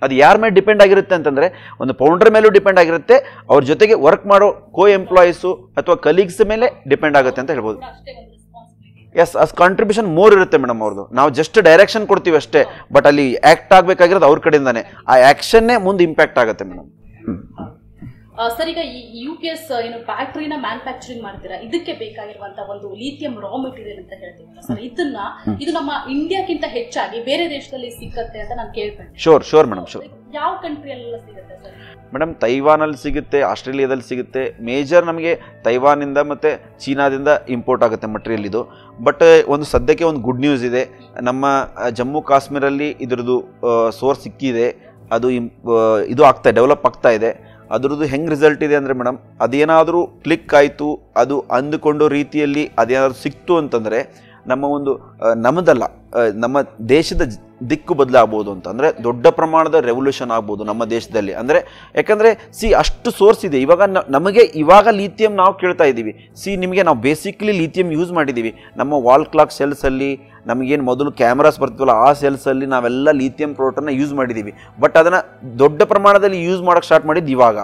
ಅದು ಯಾರ ಮೇಲೆ ಡಿಪೆಂಡ್ ಆಗಿರುತ್ತೆ ಅಂತಂದರೆ ಒಂದು ಫೌಂಡರ್ ಮೇಲೂ ಡಿಪೆಂಡ್ ಆಗಿರುತ್ತೆ, ಅವ್ರ ಜೊತೆಗೆ ವರ್ಕ್ ಮಾಡೋ ಎಂಪ್ಲಾಯೀಸು ಅಥವಾ ಕಲೀಗ್ಸ್ ಮೇಲೆ ಡಿಪೆಂಡ್ ಆಗುತ್ತೆ ಅಂತ ಹೇಳ್ಬೋದು. ಎಸ್, ಅಸ್ ಕಾಂಟ್ರಿಬ್ಯೂಷನ್ ಮೋರ್ ಇರುತ್ತೆ ಮೇಡಮ್ ಅವ್ರದ್ದು. ನಾವು ಜಸ್ಟ್ ಡೈರೆಕ್ಷನ್ ಕೊಡ್ತೀವಿ ಅಷ್ಟೇ, ಬಟ್ ಅಲ್ಲಿ ಆ್ಯಕ್ಟ್ ಆಗಬೇಕಾಗಿರೋದು ಅವ್ರ ಕಡೆಯಿಂದಾನೆ. ಆ ಆ್ಯಕ್ಷನ್ನೇ ಮುಂದೆ ಇಂಪ್ಯಾಕ್ಟ್ ಆಗುತ್ತೆ ಮೇಡಮ್. ಸರ್, ಈಗ ಈ UPS ಏನು ಬ್ಯಾಟ್ರಿನ ಮ್ಯಾನುಫ್ಯಾಕ್ಚರಿಂಗ್ ಮಾಡ್ತೀರಾ, ಇದಕ್ಕೆ ಬೇಕಾಗಿರುವಂತಹ ಒಂದು ಲಿಥಿಯಂ ರಾ ಮೆಟೀರಿಯಲ್ ಅಂತ ಹೇಳ್ತೀವಿ ಸರ್, ಇದು ನಮ್ಮ ಇಂಡಿಯಾಕ್ಕಿಂತ ಹೆಚ್ಚಾಗಿ ಬೇರೆ ದೇಶದಲ್ಲಿ ಸಿಗುತ್ತೆ ಅಂತ ನಾನು ಕೇಳ್ಕೊಂಡೆ. Sure madam, sure. ಯಾವ ಕಂಟ್ರಿಯಲ್ಲೆಲ್ಲ ಸಿಗುತ್ತೆ ಸರ್? ಮೇಡಮ್ ತೈವಾನಲ್ಲಿ ಸಿಗುತ್ತೆ, ಆಸ್ಟ್ರೇಲಿಯಾದಲ್ಲಿ ಸಿಗುತ್ತೆ. ಮೇಜರ್ ನಮಗೆ ತೈವಾನಿಂದ ಮತ್ತು ಚೀನಾದಿಂದ ಇಂಪೋರ್ಟ್ ಆಗುತ್ತೆ ಮಟೀರಿಯಲ್ ಇದು. ಬಟ್ ಒಂದು ಸದ್ಯಕ್ಕೆ ಒಂದು ಗುಡ್ ನ್ಯೂಸ್ ಇದೆ, ನಮ್ಮ ಜಮ್ಮು ಕಾಶ್ಮೀರಲ್ಲಿ ಇದ್ರದ್ದು ಸೋರ್ಸ್ ಸಿಕ್ಕಿದೆ. ಅದು ಇದು ಡೆವಲಪ್ ಆಗ್ತಾ ಇದೆ. ಅದರದ್ದು ಹೆಂಗೆ ರಿಸಲ್ಟ್ ಇದೆ ಅಂದರೆ ಮೇಡಮ್, ಅದೇನಾದರೂ ಕ್ಲಿಕ್ ಆಯಿತು, ಅದು ಅಂದುಕೊಂಡ ರೀತಿಯಲ್ಲಿ ಅದೇನಾದರೂ ಸಿಕ್ತು ಅಂತಂದರೆ ನಮ್ಮದಲ್ಲ, ನಮ್ಮ ದೇಶದ ದಿಕ್ಕು ಬದಲಾಗ್ಬೋದು ಅಂತ. ಅಂದರೆ ದೊಡ್ಡ ಪ್ರಮಾಣದ ರೆವಲ್ಯೂಷನ್ ಆಗ್ಬೋದು ನಮ್ಮ ದೇಶದಲ್ಲಿ. ಅಂದರೆ ಯಾಕಂದರೆ ಅಷ್ಟು ಸೋರ್ಸ್ ಇದೆ. ಇವಾಗ ನಮಗೆ ಇವಾಗ ಲಿಥಿಯಂ ನಾವು ಕೇಳ್ತಾ ಇದ್ದೀವಿ. ನಿಮಗೆ ನಾವು ಬೇಸಿಕ್ಲಿ ಲಿಥಿಯಂ ಯೂಸ್ ಮಾಡಿದ್ದೀವಿ. ನಮ್ಮ ವಾಲ್ ಕ್ಲಾಕ್ ಸೆಲ್ಸಲ್ಲಿ ನಮಗೇನು ಮೊದಲು ಕ್ಯಾಮ್ರಾಸ್ ಬರ್ತೀವಲ್ಲ ಆ ಸೆಲ್ಸಲ್ಲಿ ನಾವೆಲ್ಲ ಲಿಥಿಯಂ ಪ್ರೋಟನ್ನ ಯೂಸ್ ಮಾಡಿದ್ದೀವಿ. ಬಟ್ ಅದನ್ನು ದೊಡ್ಡ ಪ್ರಮಾಣದಲ್ಲಿ ಯೂಸ್ ಮಾಡೋಕ್ಕೆ ಸ್ಟಾರ್ಟ್ ಮಾಡಿದ್ದು ಇವಾಗ.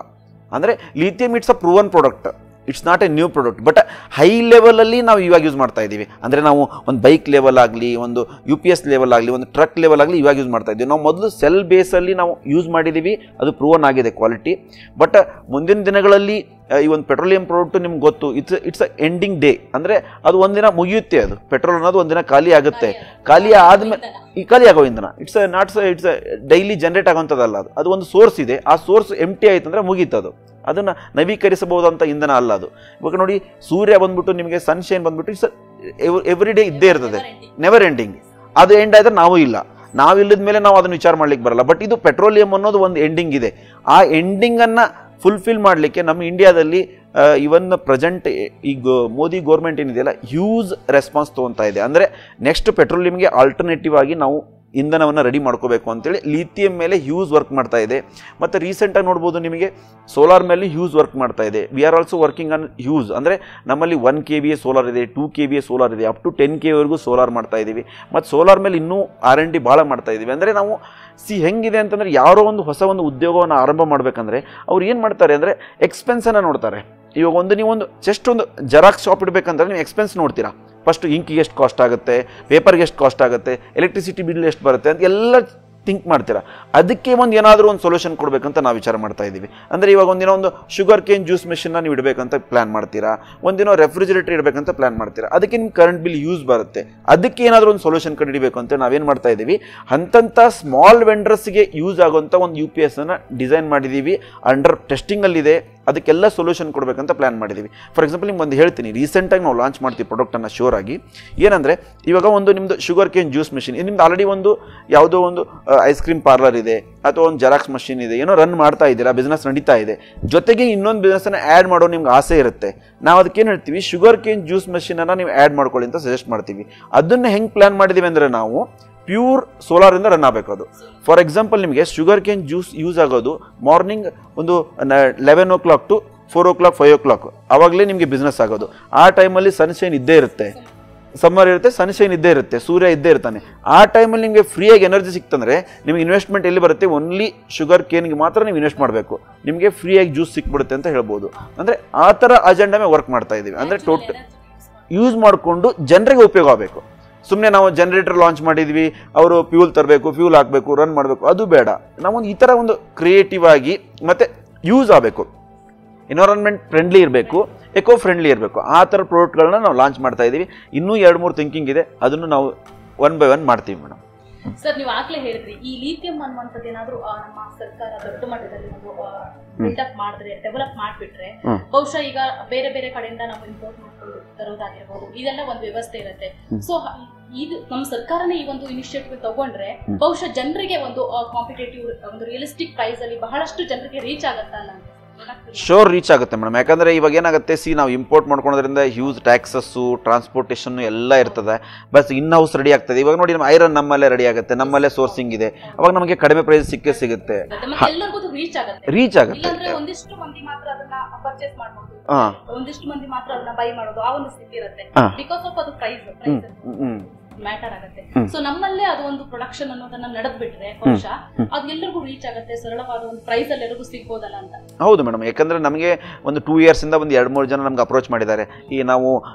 ಅಂದರೆ lithium it's a proven product, it's not A new product. But high ಲೆವೆಲಲ್ಲಿ ನಾವು ಇವಾಗ ಯೂಸ್ ಮಾಡ್ತಾ ಇದ್ದೀವಿ. ಅಂದರೆ ನಾವು ಒಂದು ಬೈಕ್ ಲೆವೆಲ್ ಆಗಲಿ, ಒಂದು UPS ಲೆವೆಲ್ ಆಗಲಿ, ಒಂದು ಟ್ರಕ್ ಲೆವೆಲ್ ಆಗಲಿ ಇವಾಗ ಯೂಸ್ ಮಾಡ್ತಾ ಇದ್ದೀವಿ. ನಾವು ಮೊದಲು ಸೆಲ್ ಬೇಸಲ್ಲಿ ನಾವು ಯೂಸ್ ಮಾಡಿದ್ದೀವಿ, ಅದು ಪ್ರೂವನ್ ಆಗಿದೆ ಕ್ವಾಲಿಟಿ. ಬಟ್ ಮುಂದಿನ ದಿನಗಳಲ್ಲಿ ಈ ಒಂದು ಪೆಟ್ರೋಲಿಯಂ ಪ್ರಾಡಕ್ಟ್ ನಿಮ್ಗೆ ಗೊತ್ತು, ಇಟ್ಸ್ ಅ ಎಂಡಿಂಗ್ ಡೇ. ಅಂದರೆ ಅದು ಒಂದಿನ ಮುಗಿಯುತ್ತೆ. ಅದು ಪೆಟ್ರೋಲ್ ಅನ್ನೋದು ಒಂದಿನ ಖಾಲಿ ಆಗುತ್ತೆ. ಖಾಲಿ ಆದಮೇಲೆ ಖಾಲಿ ಆಗೋ ಇಂಧನ ಇಟ್ಸ್ ಡೈಲಿ ಜನರೇಟ್ ಆಗೋಂಥದ್ದಲ್ಲ. ಅದು ಒಂದು ಸೋರ್ಸ್ ಇದೆ. ಆ ಸೋರ್ಸ್ ಎಂಟಿ ಆಯ್ತು ಅಂದರೆ ಮುಗೀತದು. ಅದನ್ನು ನವೀಕರಿಸಬಹುದಂಥ ಇಂಧನ ಅಲ್ಲ ಅದು. ಇವಾಗ ನೋಡಿ, ಸೂರ್ಯ ಬಂದ್ಬಿಟ್ಟು ನಿಮಗೆ ಸನ್ಶೈನ್ ಬಂದ್ಬಿಟ್ಟು ಇಟ್ಸ್ ಎವ್ರಿ ಡೇ ಇದ್ದೇ ಇರ್ತದೆ, ನೆವರ್ ಎಂಡಿಂಗ್. ಅದು ಎಂಡ್ ಆಯ್ತಾರೆ ನಾವು ಇಲ್ಲ, ನಾವಿಲ್ಲದ ಮೇಲೆ ನಾವು ಅದನ್ನು ವಿಚಾರ ಮಾಡ್ಲಿಕ್ಕೆ ಬರಲ್ಲ. ಬಟ್ ಇದು ಪೆಟ್ರೋಲಿಯಂ ಅನ್ನೋದು ಒಂದು ಎಂಡಿಂಗ್ ಇದೆ. ಆ ಎಂಡಿಂಗನ್ನು ಫುಲ್ಫಿಲ್ ಮಾಡಲಿಕ್ಕೆ ನಮ್ಮ ಇಂಡಿಯಾದಲ್ಲಿ ಇವನ್ ಪ್ರೆಸೆಂಟ್ ಈಗ ಮೋದಿ ಗೌರ್ಮೆಂಟ್ ಏನಿದೆಯಲ್ಲ ಹ್ಯೂಜ್ ರೆಸ್ಪಾನ್ಸ್ ತೊಗೊತಾ ಇದೆ. ಅಂದರೆ ನೆಕ್ಸ್ಟ್ ಪೆಟ್ರೋಲಿಯಂಗೆ ಆಲ್ಟರ್ನೇಟಿವ್ ಆಗಿ ನಾವು ಇಂಧನವನ್ನು ರೆಡಿ ಮಾಡ್ಕೋಬೇಕು ಅಂತೇಳಿ ಲಿಥಿಯಂ ಮೇಲೆ ಹ್ಯೂಜ್ ವರ್ಕ್ ಮಾಡ್ತಾ ಇದೆ. ಮತ್ತು ರೀಸೆಂಟಾಗಿ ನೋಡ್ಬೋದು ನಿಮಗೆ ಸೋಲಾರ್ ಮೇಲೆ ಹ್ಯೂಜ್ ವರ್ಕ್ ಮಾಡ್ತಾ ಇದೆ. We are also working on huge. ಅಂದರೆ ನಮ್ಮಲ್ಲಿ 1 KVA ಸೋಲಾರ್ ಇದೆ, 2 KVA ಸೋಲಾರ್ ಇದೆ, ಅಪ್ ಟು 10 KVವರೆಗೂ ಸೋಲಾರ್ ಮಾಡ್ತಾ ಇದ್ದೀವಿ. ಮತ್ತು ಸೋಲಾರ್ ಮೇಲೆ ಇನ್ನೂ R&D ಭಾಳ ಮಾಡ್ತಾ ಇದ್ದೀವಿ. ಅಂದರೆ ನಾವು ಹೆಂಗಿದೆ ಅಂತಂದರೆ ಯಾರೋ ಒಂದು ಹೊಸ ಒಂದು ಉದ್ಯೋಗವನ್ನು ಆರಂಭ ಮಾಡಬೇಕಂದ್ರೆ ಅವ್ರು ಏನು ಮಾಡ್ತಾರೆ ಅಂದರೆ ಎಕ್ಸ್ಪೆನ್ಸನ್ನು ನೋಡ್ತಾರೆ. ಇವಾಗ ನೀವೊಂದು ಜಸ್ಟ್ ಒಂದು ಜೆರಾಕ್ಸ್ ಶಾಪ್ ಇಡಬೇಕಂದ್ರೆ ನೀವು ಎಕ್ಸ್ಪೆನ್ಸ್ ನೋಡ್ತೀರಾ. ಫಸ್ಟು ಇಂಕಿಗೆ ಎಷ್ಟು ಕಾಸ್ಟ್ ಆಗುತ್ತೆ, ಪೇಪರ್ಗೆ ಎಷ್ಟು ಕಾಸ್ಟ್ ಆಗುತ್ತೆ, ಎಲೆಕ್ಟ್ರಿಸಿಟಿ ಬಿಲ್ ಎಷ್ಟು ಬರುತ್ತೆ ಅಂತ ಎಲ್ಲ ಥಿಂಕ್ ಮಾಡ್ತೀರಾ. ಅದಕ್ಕೆ ಏನಾದರೂ ಒಂದು ಸೊಲ್ಯೂಷನ್ ಕೊಡಬೇಕಂತ ನಾವು ವಿಚಾರ ಮಾಡ್ತಾ ಇದ್ದೀವಿ. ಅಂದರೆ ಇವಾಗ ಒಂದು ಶುಗರ್ ಕೇನ್ ಜ್ಯೂಸ್ ಮೆಷಿನ್ನ ನೀವು ಇಡಬೇಕಂತ ಪ್ಲ್ಯಾನ್ ಮಾಡ್ತೀರಾ, ಒಂದಿನ ರೆಫ್ರಿಜರೇಟರ್ ಇಡಬೇಕಂತ ಪ್ಲ್ಯಾನ್ ಮಾಡ್ತೀರಾ. ಅದಕ್ಕೆ ನಿಮ್ಗೆ ಕರೆಂಟ್ ಬಿಲ್ ಯೂಸ್ ಬರುತ್ತೆ. ಅದಕ್ಕೆ ಏನಾದರೂ ಒಂದು ಸೊಲ್ಯೂಷನ್ ಕಂಡುಹಿಡಬೇಕು ಅಂತ ನಾವೇನು ಮಾಡ್ತಾ ಇದ್ದೀವಿ, ಅಂಥ ಸ್ಮಾಲ್ ವೆಂಡರ್ಸ್ಗೆ ಯೂಸ್ ಆಗುವಂಥ ಒಂದು UPS ಅನ್ನು ಡಿಸೈನ್ ಮಾಡಿದ್ದೀವಿ. ಅಂಡರ್ ಟೆಸ್ಟಿಂಗಲ್ಲಿದೆ. ಅದಕ್ಕೆಲ್ಲ ಸೊಲ್ಯೂಷನ್ ಕೊಡಬೇಕಂತ ಪ್ಲ್ಯಾನ್ ಮಾಡಿದ್ದೀವಿ. ಫಾರ್ ಎಕ್ಸಾಂಪಲ್ ನಿಮ್ಗೆ ಒಂದು ಹೇಳ್ತೀನಿ, ರೀಸೆಂಟಾಗಿ ನಾವು ಲಾಂಚ್ ಮಾಡ್ತೀವಿ ಪ್ರಾಡಕ್ಟನ್ನು ಶೋರ್ ಆಗಿ. ಏನಂದರೆ ಇವಾಗ ನಿಮ್ಮದು ಶುಗರ್ ಕೇನ್ ಜ್ಯೂಸ್ ಮೆಷಿನ್, ನಿಮ್ದು ಆಲ್ರೆಡಿ ಯಾವುದೋ ಒಂದು ಐಸ್ ಕ್ರೀಮ್ ಪಾರ್ಲರ್ ಇದೆ ಅಥವಾ ಒಂದು ಜೆರಾಕ್ಸ್ ಮಷಿನ್ ಇದೆ, ಏನೋ ರನ್ ಮಾಡ್ತಾ ಇದ್ದೀರಾ, ಬಿಸ್ನೆಸ್ ನಡೀತಾ ಇದೆ. ಜೊತೆಗೆ ಇನ್ನೊಂದು ಬಿಸ್ನೆಸ್ಸನ್ನು ಆ್ಯಡ್ ಮಾಡೋ ನಿಮ್ಗೆ ಆಸೆ ಇರುತ್ತೆ. ನಾವು ಅದಕ್ಕೇನು ಹೇಳ್ತೀವಿ, ಶುಗರ್ ಕೇನ್ ಜ್ಯೂಸ್ ಮೆಷಿನನ್ನು ನೀವು ಆ್ಯಡ್ ಮಾಡ್ಕೊಳ್ಳಿ ಅಂತ ಸಜೆಸ್ಟ್ ಮಾಡ್ತೀವಿ. ಅದನ್ನು ಹೆಂಗೆ ಪ್ಲ್ಯಾನ್ ಮಾಡಿದ್ದೀವಿ ಅಂದರೆ ನಾವು ಪ್ಯೂರ್ ಸೋಲಾರಿಂದ ರನ್ ಆಗಬೇಕು ಅದು. ಫಾರ್ ಎಕ್ಸಾಂಪಲ್ ನಿಮಗೆ ಶುಗರ್ ಕೇನ್ ಜ್ಯೂಸ್ ಯೂಸ್ ಆಗೋದು morning 11 o'clock to 4 o'clock 5 o'clock, ಆವಾಗಲೇ ನಿಮಗೆ ಬಿಸ್ನೆಸ್ ಆಗೋದು. ಆ ಟೈಮಲ್ಲಿ ಸನ್ಶೈನ್ ಇದ್ದೇ ಇರುತ್ತೆ, ಸಮ್ಮರ್ ಇರುತ್ತೆ, ಸನ್ಶೈನ್ ಇದ್ದೇ ಇರುತ್ತೆ, ಸೂರ್ಯ ಇದ್ದೇ ಇರ್ತಾನೆ. ಆ ಟೈಮಲ್ಲಿ ನಿಮಗೆ ಫ್ರೀಯಾಗಿ ಎನರ್ಜಿ ಸಿಕ್ತಂದರೆ ನಿಮಗೆ ಇನ್ವೆಸ್ಟ್ಮೆಂಟ್ ಎಲ್ಲಿ ಬರುತ್ತೆ, ಓನ್ಲಿ ಶುಗರ್ ಕೇನ್ಗೆ ಮಾತ್ರ ನೀವು ಇನ್ವೆಸ್ಟ್ ಮಾಡಬೇಕು, ನಿಮಗೆ ಫ್ರೀಯಾಗಿ ಜ್ಯೂಸ್ ಸಿಕ್ಬಿಡುತ್ತೆ ಅಂತ ಹೇಳ್ಬೋದು. ಅಂದರೆ ಆ ಥರ ಅಜೆಂಡಾ ಮೇಲೆ ವರ್ಕ್ ಮಾಡ್ತಾ ಇದ್ದೀವಿ. ಅಂದರೆ ಟೋಟಲ್ ಯೂಸ್ ಮಾಡಿಕೊಂಡು ಜನರಿಗೆ ಉಪಯೋಗ ಆಗಬೇಕು. ಸುಮ್ಮನೆ ನಾವು ಜನರೇಟರ್ ಲಾಂಚ್ ಮಾಡಿದ್ವಿ, ಅವರು ಫ್ಯೂಲ್ ತರಬೇಕು, ಫ್ಯೂಲ್ ಹಾಕಬೇಕು, ರನ್ ಮಾಡಬೇಕು, ಅದು ಬೇಡ. ನಾವೊಂದು ಈ ಥರ ಒಂದು ಕ್ರಿಯೇಟಿವ್ ಆಗಿ ಮತ್ತು ಯೂಸ್ ಆಗಬೇಕು, ಎನ್ವೈರನ್ಮೆಂಟ್ ಫ್ರೆಂಡ್ಲಿ ಇರಬೇಕು, ಎಕೋ ಫ್ರೆಂಡ್ಲಿ ಇರಬೇಕು. ಆ ಥರ ಪ್ರಾಡಕ್ಟ್ಗಳನ್ನ ನಾವು ಲಾಂಚ್ ಮಾಡ್ತಾ ಇದ್ದೀವಿ. ಇನ್ನೂ 2-3 ಥಿಂಕಿಂಗ್ ಇದೆ, ಅದನ್ನು ನಾವು 1 by 1 ಮಾಡ್ತೀವಿ ಮೇಡಮ್. ಸರ್, ನೀವು ಆಗ್ಲೇ ಹೇಳಿದ್ರಿ ಈ ಲಿಥಿಯಂ ಅನ್ನುವಂಥದ್ದು ಏನಾದರೂ ನಮ್ಮ ಸರ್ಕಾರ ದೊಡ್ಡ ಮಟ್ಟದಲ್ಲಿ ಬಿಲ್ಡಪ್ ಮಾಡಿದ್ರೆ, ಡೆವಲಪ್ ಮಾಡಿಬಿಟ್ರೆ, ಬಹುಶಃ ಈಗ ಬೇರೆ ಬೇರೆ ಕಡೆಯಿಂದ ನಾವು ಇಂಪೋರ್ಟ್ ಮಾಡ್ಕೊಂಡು ತರೋದಾಗಿರ್ಬೋದು, ಇದೆಲ್ಲ ಒಂದು ವ್ಯವಸ್ಥೆ ಇರುತ್ತೆ. ಸೊ ಇದು ನಮ್ಮ ಸರ್ಕಾರನೇ ಈ ಒಂದು ಇನಿಷಿಯೇಟಿವ್ ತಗೊಂಡ್ರೆ ಬಹುಶಃ ಜನರಿಗೆ ಒಂದು ಕಾಂಪಿಟೇಟಿವ್, ಒಂದು ರಿಯಲಿಸ್ಟಿಕ್ ಪ್ರೈಸ್ ಅಲ್ಲಿ ಬಹಳಷ್ಟು ಜನರಿಗೆ ರೀಚ್ ಆಗತ್ತಲ್ಲ? ಶೋರ್ ರೀಚ್ ಆಗುತ್ತೆ ಮೇಡಮ್. ಯಾಕಂದರೆ ಇವಾಗ ಏನಾಗುತ್ತೆ, ನಾವು ಇಂಪೋರ್ಟ್ ಮಾಡ್ಕೊಳೋದ್ರಿಂದ ಹ್ಯೂಜ್ ಟ್ಯಾಕ್ಸಸ್ಸು, ಟ್ರಾನ್ಸ್ಪೋರ್ಟೇಷನ್ ಎಲ್ಲ ಇರ್ತದೆ. ಬಸ್ ಇನ್ ಹೌಸ್ ರೆಡಿ ಆಗ್ತದೆ. ಇವಾಗ ನೋಡಿ, ನಮ್ಮ ಐರನ್ ನಮ್ಮಲ್ಲೇ ರೆಡಿ ಆಗುತ್ತೆ, ನಮ್ಮಲ್ಲೇ ಸೋರ್ಸಿಂಗ್ ಇದೆ, ಅವಾಗ ನಮಗೆ ಕಡಿಮೆ ಪ್ರೈಸ್ ಸಿಗುತ್ತೆ, ರೀಚ್ ಆಗುತ್ತೆ. ಒಂದಿಷ್ಟು ಮಂದಿ ಮಾತ್ರ ಅದನ್ನ ಪರ್ಚೇಸ್ ಮಾಡಬಹುದು, ಒಂದಿಷ್ಟು ಮಂದಿ ಮಾತ್ರ ಅದನ್ನ ಬೈ ಮಾಡೋದು, ಆ ಒಂದು ಸ್ಥಿತಿ ಇರುತ್ತೆ ಬಿಕಾಸ್ ಆಫ್ ಅದು ಪ್ರೈಸ್. ಮ್ಯಾಟರ್ ಆಗುತ್ತೆ. ಸೊ ನಮ್ಮಲ್ಲೇ ಅದು ಒಂದು ಪ್ರೊಡಕ್ಷನ್ ಅನ್ನೋದನ್ನ ನಡೆದ್ಬಿಟ್ರೆ ಬಹುಶಃ ಅದು ಎಲ್ಲರಿಗೂ ರೀಚ್ ಆಗುತ್ತೆ, ಸರಳವಾದ ಒಂದು ಪ್ರೈಸ್ ಅಲ್ಲಿ ಎಲ್ಲರಿಗೂ ಸಿಗ್ಬೋದಲ್ಲ ಅಂತ. ಹೌದು ಮೇಡಮ್, ಯಾಕಂದ್ರೆ ನಮಗೆ ಒಂದು 2 years ಇಂದ ಒಂದು 2-3 ಜನ ನಮ್ಗೆ ಅಪ್ರೋಚ್ ಮಾಡಿದ್ದಾರೆ. ಈ ನಾವು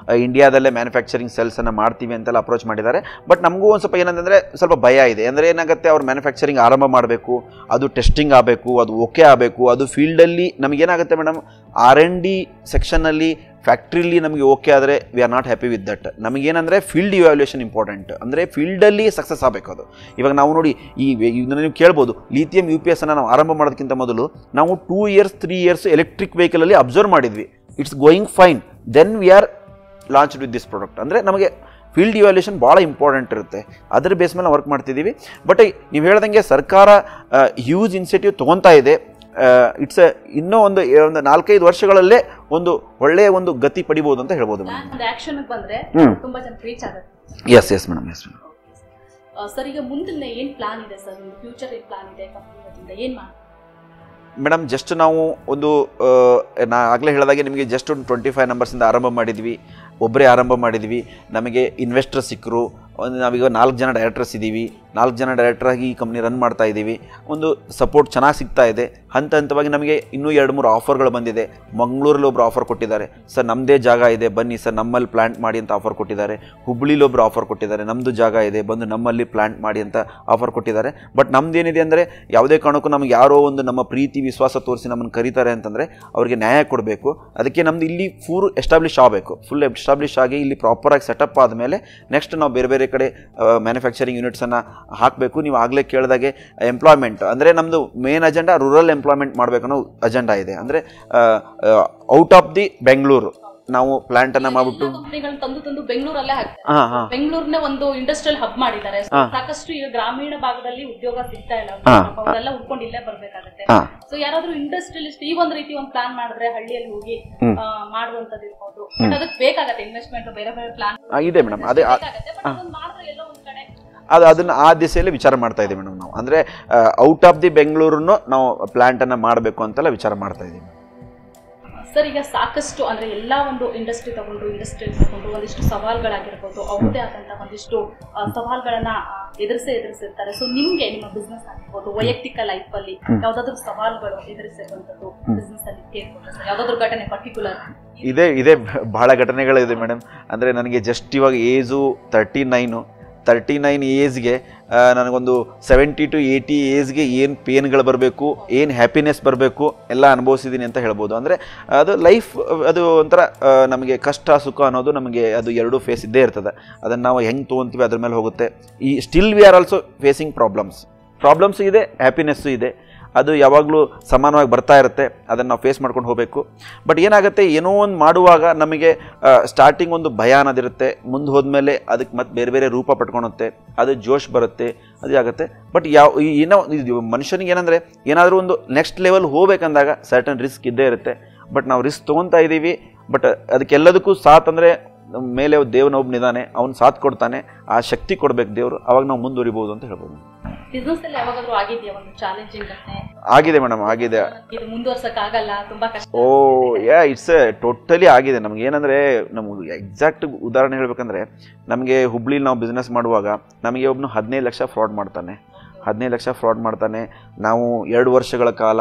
ಇಂಡಿಯಾದಲ್ಲೇ ಮ್ಯಾನುಫ್ಯಾಕ್ಚರಿಂಗ್ ಸೆಲ್ಸ್ ಅನ್ನ ಮಾಡ್ತೀವಿ ಅಂತೆಲ್ಲ ಅಪ್ರೋಚ್ ಮಾಡಿದ್ದಾರೆ. ಬಟ್ ನಮಗೂ ಒಂದು ಸ್ವಲ್ಪ ಏನಂದ್ರೆ ಸ್ವಲ್ಪ ಭಯ ಇದೆ. ಅಂದ್ರೆ ಏನಾಗುತ್ತೆ, ಅವ್ರು ಮ್ಯಾನುಫ್ಯಾಕ್ಚರಿಂಗ್ ಆರಂಭ ಮಾಡಬೇಕು, ಅದು ಟೆಸ್ಟಿಂಗ್ ಆಗಬೇಕು, ಅದು ಓಕೆ ಆಗಬೇಕು, ಅದು ಫೀಲ್ಡಲ್ಲಿ ನಮಗೇನಾಗುತ್ತೆ ಮೇಡಮ್, R&D ಸೆಕ್ಷನಲ್ಲಿ ಫ್ಯಾಕ್ಟ್ರಿಲಿ ನಮಗೆ ಓಕೆ ಆದರೆ we are not happy with that. ನಮಗೇನಂದರೆ ಫೀಲ್ಡ್ ಇವ್ಯಾಲ್ಯೂಯೇಷನ್ ಇಂಪಾರ್ಟೆಂಟ್, ಅಂದರೆ ಫೀಲ್ಡಲ್ಲಿ ಸಕ್ಸಸ್ ಆಗಬೇಕು ಅದು. ಇವಾಗ ನಾವು ನೋಡಿ ಇದನ್ನು ನೀವು ಕೇಳ್ಬೋದು, ಲಿಥಿಯಂ UPS ಅನ್ನು ನಾವು ಆರಂಭ ಮಾಡೋದಕ್ಕಿಂತ ಮೊದಲು ನಾವು 2 years 3 years ಎಲೆಕ್ಟ್ರಿಕ್ ವೆಹಿಕಲಲ್ಲಿ ಅಬ್ಸರ್ವ್ ಮಾಡಿದ್ವಿ. It's going fine, then we are launched with this product. ಅಂದರೆ ನಮಗೆ ಫೀಲ್ಡ್ ಇವ್ಯಾಲ್ಯೂಯೇಷನ್ ಭಾಳ ಇಂಪಾರ್ಟೆಂಟ್ ಇರುತ್ತೆ, ಅದರ ಬೇಸ್ ಮೇಲೆ ವರ್ಕ್ ಮಾಡ್ತಿದ್ದೀವಿ. ಬಟ್ ನೀವು ಹೇಳ್ದಂಗೆ ಸರ್ಕಾರ ಹ್ಯೂಜ್ ಇನಿಷಿಯೇಟಿವ್ ತೊಗೊತಾ ಇದೆ. ಇಟ್ಸ್ ಇನ್ನೂ ಒಂದು 4-5 ವರ್ಷಗಳಲ್ಲೇ ಒಂದು ಒಳ್ಳೆಯ ಒಂದು ಗತಿ ಪಡಿಬಹುದು ಅಂತ ಹೇಳ್ಬೋದು. Yes madam. ಸರ್, ಈಗ ಮುಂದಿನ ಏನು ಪ್ಲಾನ್ ಇದೆ ಸರ್, ಫ್ಯೂಚರ್ ಏನು ಪ್ಲಾನ್ ಇದೆ ಕಂಪನಿ ಏನು ಮಾಡಿ? ಮೇಡಮ್, ಜಸ್ಟ್ ನಾವು ಒಂದು ನಾ ಆಗಲೇ ಹೇಳಿದಾಗೆ ನಿಮಗೆ ಜಸ್ಟ್ ಒಂದು 25 ನಂಬರ್ಸಿಂದ ಆರಂಭ ಮಾಡಿದ್ವಿ, ಒಬ್ಬರೇ ಆರಂಭ ಮಾಡಿದ್ವಿ. ನಮಗೆ ಇನ್ವೆಸ್ಟರ್ ಸಿಕ್ಕರು, ನಾವೀಗ 4 ಜನ ಡೈರೆಕ್ಟರ್ಸ್ ಇದ್ದೀವಿ. 4 ಜನ ಡೈರೆಕ್ಟರಾಗಿ ಈ ಕಂಪ್ನಿ ರನ್ ಮಾಡ್ತಾ ಇದ್ದೀವಿ. ಒಂದು ಸಪೋರ್ಟ್ ಚೆನ್ನಾಗಿ ಸಿಗ್ತಾ ಇದೆ. ಹಂತವಾಗಿ ನಮಗೆ ಇನ್ನೂ 2-3 ಆಫರ್ಗಳು ಬಂದಿದೆ. ಮಂಗಳೂರಲ್ಲಿ ಒಬ್ಬರು ಆಫರ್ ಕೊಟ್ಟಿದ್ದಾರೆ, ಸರ್ ನಮ್ಮದೇ ಜಾಗ ಇದೆ ಬನ್ನಿ ಸರ್ ನಮ್ಮಲ್ಲಿ ಪ್ಲಾಂಟ್ ಮಾಡಿ ಅಂತ ಆಫರ್ ಕೊಟ್ಟಿದ್ದಾರೆ. ಹುಬ್ಳಿಲಿ ಒಬ್ಬರು ಆಫರ್ ಕೊಟ್ಟಿದ್ದಾರೆ, ನಮ್ಮದು ಜಾಗ ಇದೆ ಬಂದು ನಮ್ಮಲ್ಲಿ ಪ್ಲಾಂಟ್ ಮಾಡಿ ಅಂತ ಆಫರ್ ಕೊಟ್ಟಿದ್ದಾರೆ. ಬಟ್ ನಮ್ಮದೇನಿದೆ ಅಂದರೆ ಯಾವುದೇ ಕಾರಣಕ್ಕೂ ನಮಗೆ ಯಾರೋ ಒಂದು ನಮ್ಮ ಪ್ರೀತಿ ವಿಶ್ವಾಸ ತೋರಿಸಿ ನಮ್ಮನ್ನು ಕರೀತಾರೆ ಅಂತಂದರೆ ಅವ್ರಿಗೆ ನ್ಯಾಯ ಕೊಡಬೇಕು. ಅದಕ್ಕೆ ನಮ್ಮದು ಇಲ್ಲಿ ಫುಲ್ ಎಸ್ಟಾಬ್ಲಿಷ್ ಆಗಬೇಕು. ಫುಲ್ ಎಸ್ಟಾಬ್ಲಿಷ್ ಆಗಿ ಇಲ್ಲಿ ಪ್ರಾಪರಾಗಿ ಸೆಟಪ್ ಆದಮೇಲೆ ನೆಕ್ಸ್ಟ್ ನಾವು ಬೇರೆ ಬೇರೆ ಕಡೆ ಮ್ಯಾನುಫ್ಯಾಕ್ಚರಿಂಗ್ ಯೂನಿಟ್ಸನ್ನು ಹಾಕಬೇಕು. ನೀವು ಆಗಲೇ ಕೇಳಿದಾಗೆ ಎಂಪ್ಲಾಯ್ಮೆಂಟ್ ಅಂದರೆ ನಮ್ಮದು ಮೇನ್ ಅಜೆಂಡಾ ರೂರಲ್ ಎಂಪ್ಲಾಯ್ಮೆಂಟ್ ಮಾಡಬೇಕನ್ನೋ ಅಜೆಂಡಾ ಇದೆ. ಅಂದರೆ ಔಟ್ ಆಫ್ ದಿ ಬೆಂಗಳೂರು ನಾವು ಪ್ಲಾಂಟ್ ಅನ್ನ ಮಾಡ್ಬಿಟ್ಟು ತಂದು ಬೆಂಗಳೂರಲ್ಲೇ ಬೆಂಗಳೂರನ್ನೇ ಒಂದು ಇಂಡಸ್ಟ್ರಿಯಲ್ ಹಬ್ ಮಾಡಿದ್ದಾರೆ. ಸಾಕಷ್ಟು ಈಗ ಗ್ರಾಮೀಣ ಭಾಗದಲ್ಲಿ ಉದ್ಯೋಗ ಸಿಗ್ತಾ ಇಲ್ಲ, ಅವರೆಲ್ಲ ಹುಡ್ಕೊಂಡು ಇಲ್ಲೇ ಬರ್ಬೇಕಾಗುತ್ತೆ. ಸೊ ಯಾರಾದ್ರೂ ಇಂಡಸ್ಟ್ರಿಯಲಿಸ್ಟ್ ಈ ಒಂದು ರೀತಿ ಒಂದು ಪ್ಲಾನ್ ಮಾಡಿದ್ರೆ ಹಳ್ಳಿಯಲ್ಲಿ ಹೋಗಿ ಮಾಡುವಂತದ್ದು ಇರ್ಬೋದು. ಬಟ್ ಅದಕ್ಕೆ ಬೇಕಾಗತ್ತೆ ಇನ್ವೆಸ್ಟ್ಮೆಂಟ್, ಬೇರೆ ಬೇರೆ ಪ್ಲಾನ್ ಇದೆ ಮೇಡಮ್. ಅದೇ ಎಲ್ಲೋ ಒಂದ್ ಕಡೆ ಅದನ್ನ ಆ ದಿಸೆಯಲ್ಲಿ ವಿಚಾರ ಮಾಡ್ತಾ ಇದ್ದೀವಿ ಮೇಡಮ್. ನಾವು ಅಂದರೆ ಔಟ್ ಆಫ್ ದಿ ಬೆಂಗಳೂರನ್ನು ನಾವು ಪ್ಲಾಂಟ್ ಅನ್ನ ಮಾಡಬೇಕು ಅಂತೆಲ್ಲ ವಿಚಾರ ಮಾಡ್ತಾ ಇದ್ದೀವಿ. ಸರ್, ಈಗ ಸಾಕಷ್ಟು ಅಂದ್ರೆ ಎಲ್ಲಾ ಒಂದು ಇಂಡಸ್ಟ್ರಿ ತಗೊಂಡು ಒಂದಿಷ್ಟು ಸವಾಲ್ಗಳಾಗಿರ್ಬೋದು, ಅವ್ರದೇ ಆದಂತಹ ಒಂದಿಷ್ಟು ಸವಾಲ್ಗಳನ್ನ ಎದುರಿಸಿರ್ತಾರೆ. ಸೊ ನಿಮ್ಗೆ ನಿಮ್ಮ ಬಿಸ್ನೆಸ್ ಆಗಿರ್ಬೋದು, ವೈಯಕ್ತಿಕ ಲೈಫ್ ಅಲ್ಲಿ ಯಾವ್ದಾದ್ರು ಸವಾಲ್ಗಳು ಎದುರಿಸಿರುವಂತದ್ದು ಬಿಸ್ನೆಸ್ ಅಲ್ಲಿ ಯಾವ್ದಾದ್ರು ಘಟನೆ ಪರ್ಟಿಕ್ಯುಲರ್ ಇದೆ? ಬಹಳ ಘಟನೆಗಳಿದೆ ಮೇಡಮ್. ಅಂದ್ರೆ ನನಗೆ ಜಸ್ಟ್ ಇವಾಗ ಏಜು 39 ಏಜ್ಗೆ ನನಗೊಂದು 70 to 80 ಏಜ್ಗೆ ಏನು ಪೇನ್ಗಳು ಬರಬೇಕು, ಏನು ಹ್ಯಾಪಿನೆಸ್ ಬರಬೇಕು ಎಲ್ಲ ಅನುಭವಿಸಿದ್ದೀನಿ ಅಂತ ಹೇಳ್ಬೋದು. ಅಂದರೆ ಅದು ಲೈಫ್ ಅದು ಒಂಥರ ನಮಗೆ ಕಷ್ಟ ಸುಖ ಅನ್ನೋದು ನಮಗೆ ಅದು 2 ಫೇಸ್ ಇದ್ದೇ ಇರ್ತದೆ. ಅದನ್ನು ನಾವು ಹೆಂಗೆ ತೊಗೊತೀವಿ ಅದ್ರ ಮೇಲೆ ಹೋಗುತ್ತೆ. ಈ still we are also facing problems ಇದೆ, ಹ್ಯಾಪಿನೆಸ್ಸು ಇದೆ. ಅದು ಯಾವಾಗಲೂ ಸಮಾನವಾಗಿ ಬರ್ತಾ ಇರುತ್ತೆ, ಅದನ್ನು ನಾವು ಫೇಸ್ ಮಾಡ್ಕೊಂಡು ಹೋಗಬೇಕು. ಬಟ್ ಏನಾಗುತ್ತೆ, ಏನೋ ಒಂದು ಮಾಡುವಾಗ ನಮಗೆ ಸ್ಟಾರ್ಟಿಂಗ್ ಒಂದು ಭಯ ಅನ್ನೋದಿರುತ್ತೆ. ಮುಂದೆ ಹೋದ್ಮೇಲೆ ಅದಕ್ಕೆ ಮತ್ತೆ ಬೇರೆ ಬೇರೆ ರೂಪ ಪಟ್ಕೊಳುತ್ತೆ, ಅದು ಜೋಶ್ ಬರುತ್ತೆ, ಅದು ಆಗುತ್ತೆ. ಬಟ್ ಏನೋ ಮನುಷ್ಯನಿಗೆ ಏನಂದರೆ ಏನಾದರೂ ಒಂದು ನೆಕ್ಸ್ಟ್ ಲೆವೆಲ್ ಹೋಗ್ಬೇಕಂದಾಗ ಸರ್ಟನ್ ರಿಸ್ಕ್ ಇದ್ದೇ ಇರುತ್ತೆ. ಬಟ್ ನಾವು ರಿಸ್ಕ್ ತೊಗೊತಾ ಇದ್ದೀವಿ. ಬಟ್ ಅದಕ್ಕೆಲ್ಲದಕ್ಕೂ ಸಾಥ್ ಅಂದರೆ ಮೇಲೆ ದೇವನೊಬ್ಬನಿದ್ದಾನೆ, ಅವ್ನು ಸಾಥ್ ಕೊಡ್ತಾನೆ, ಆ ಶಕ್ತಿ ಕೊಡ್ಬೇಕು ದೇವರು, ಅವಾಗ ನಾವು ಮುಂದುವರಿಬಹುದು ಅಂತ ಹೇಳ್ಬೋದು. ಬಿಸ್ನೆಸ್ ಅಲ್ಲಿ ಯಾವಾಗಾದ್ರೂ ಆಗಿದೆಯಾ ಒಂದು ಚಾಲೆಂಜಿಂಗ್ ಘಟನೆ? ಆಗಿದೆ ಮೇಡಮ್, ಆಗಿದೆ. ಇದು ಮುಂದುವರ್ಸಕ್ಕೆ ಆಗಲ್ಲ, ತುಂಬಾ ಕಷ್ಟ. ಇಟ್ಸ್ ಟೋಟಲಿ ಆಗಿದೆ. ನಮ್ಗೆ ಏನಂದ್ರೆ ನಮ್ಗೆ ಎಕ್ಸಾಕ್ಟ್ ಉದಾಹರಣೆ ಹೇಳ್ಬೇಕಂದ್ರೆ, ನಮಗೆ ಹುಬ್ಳಿಲಿ ನಾವು ಬಿಸ್ನೆಸ್ ಮಾಡುವಾಗ ನಮಗೆ ಒಬ್ಬನು 15 ಲಕ್ಷ ಫ್ರಾಡ್ ಮಾಡ್ತಾನೆ. ನಾವು 2 ವರ್ಷಗಳ ಕಾಲ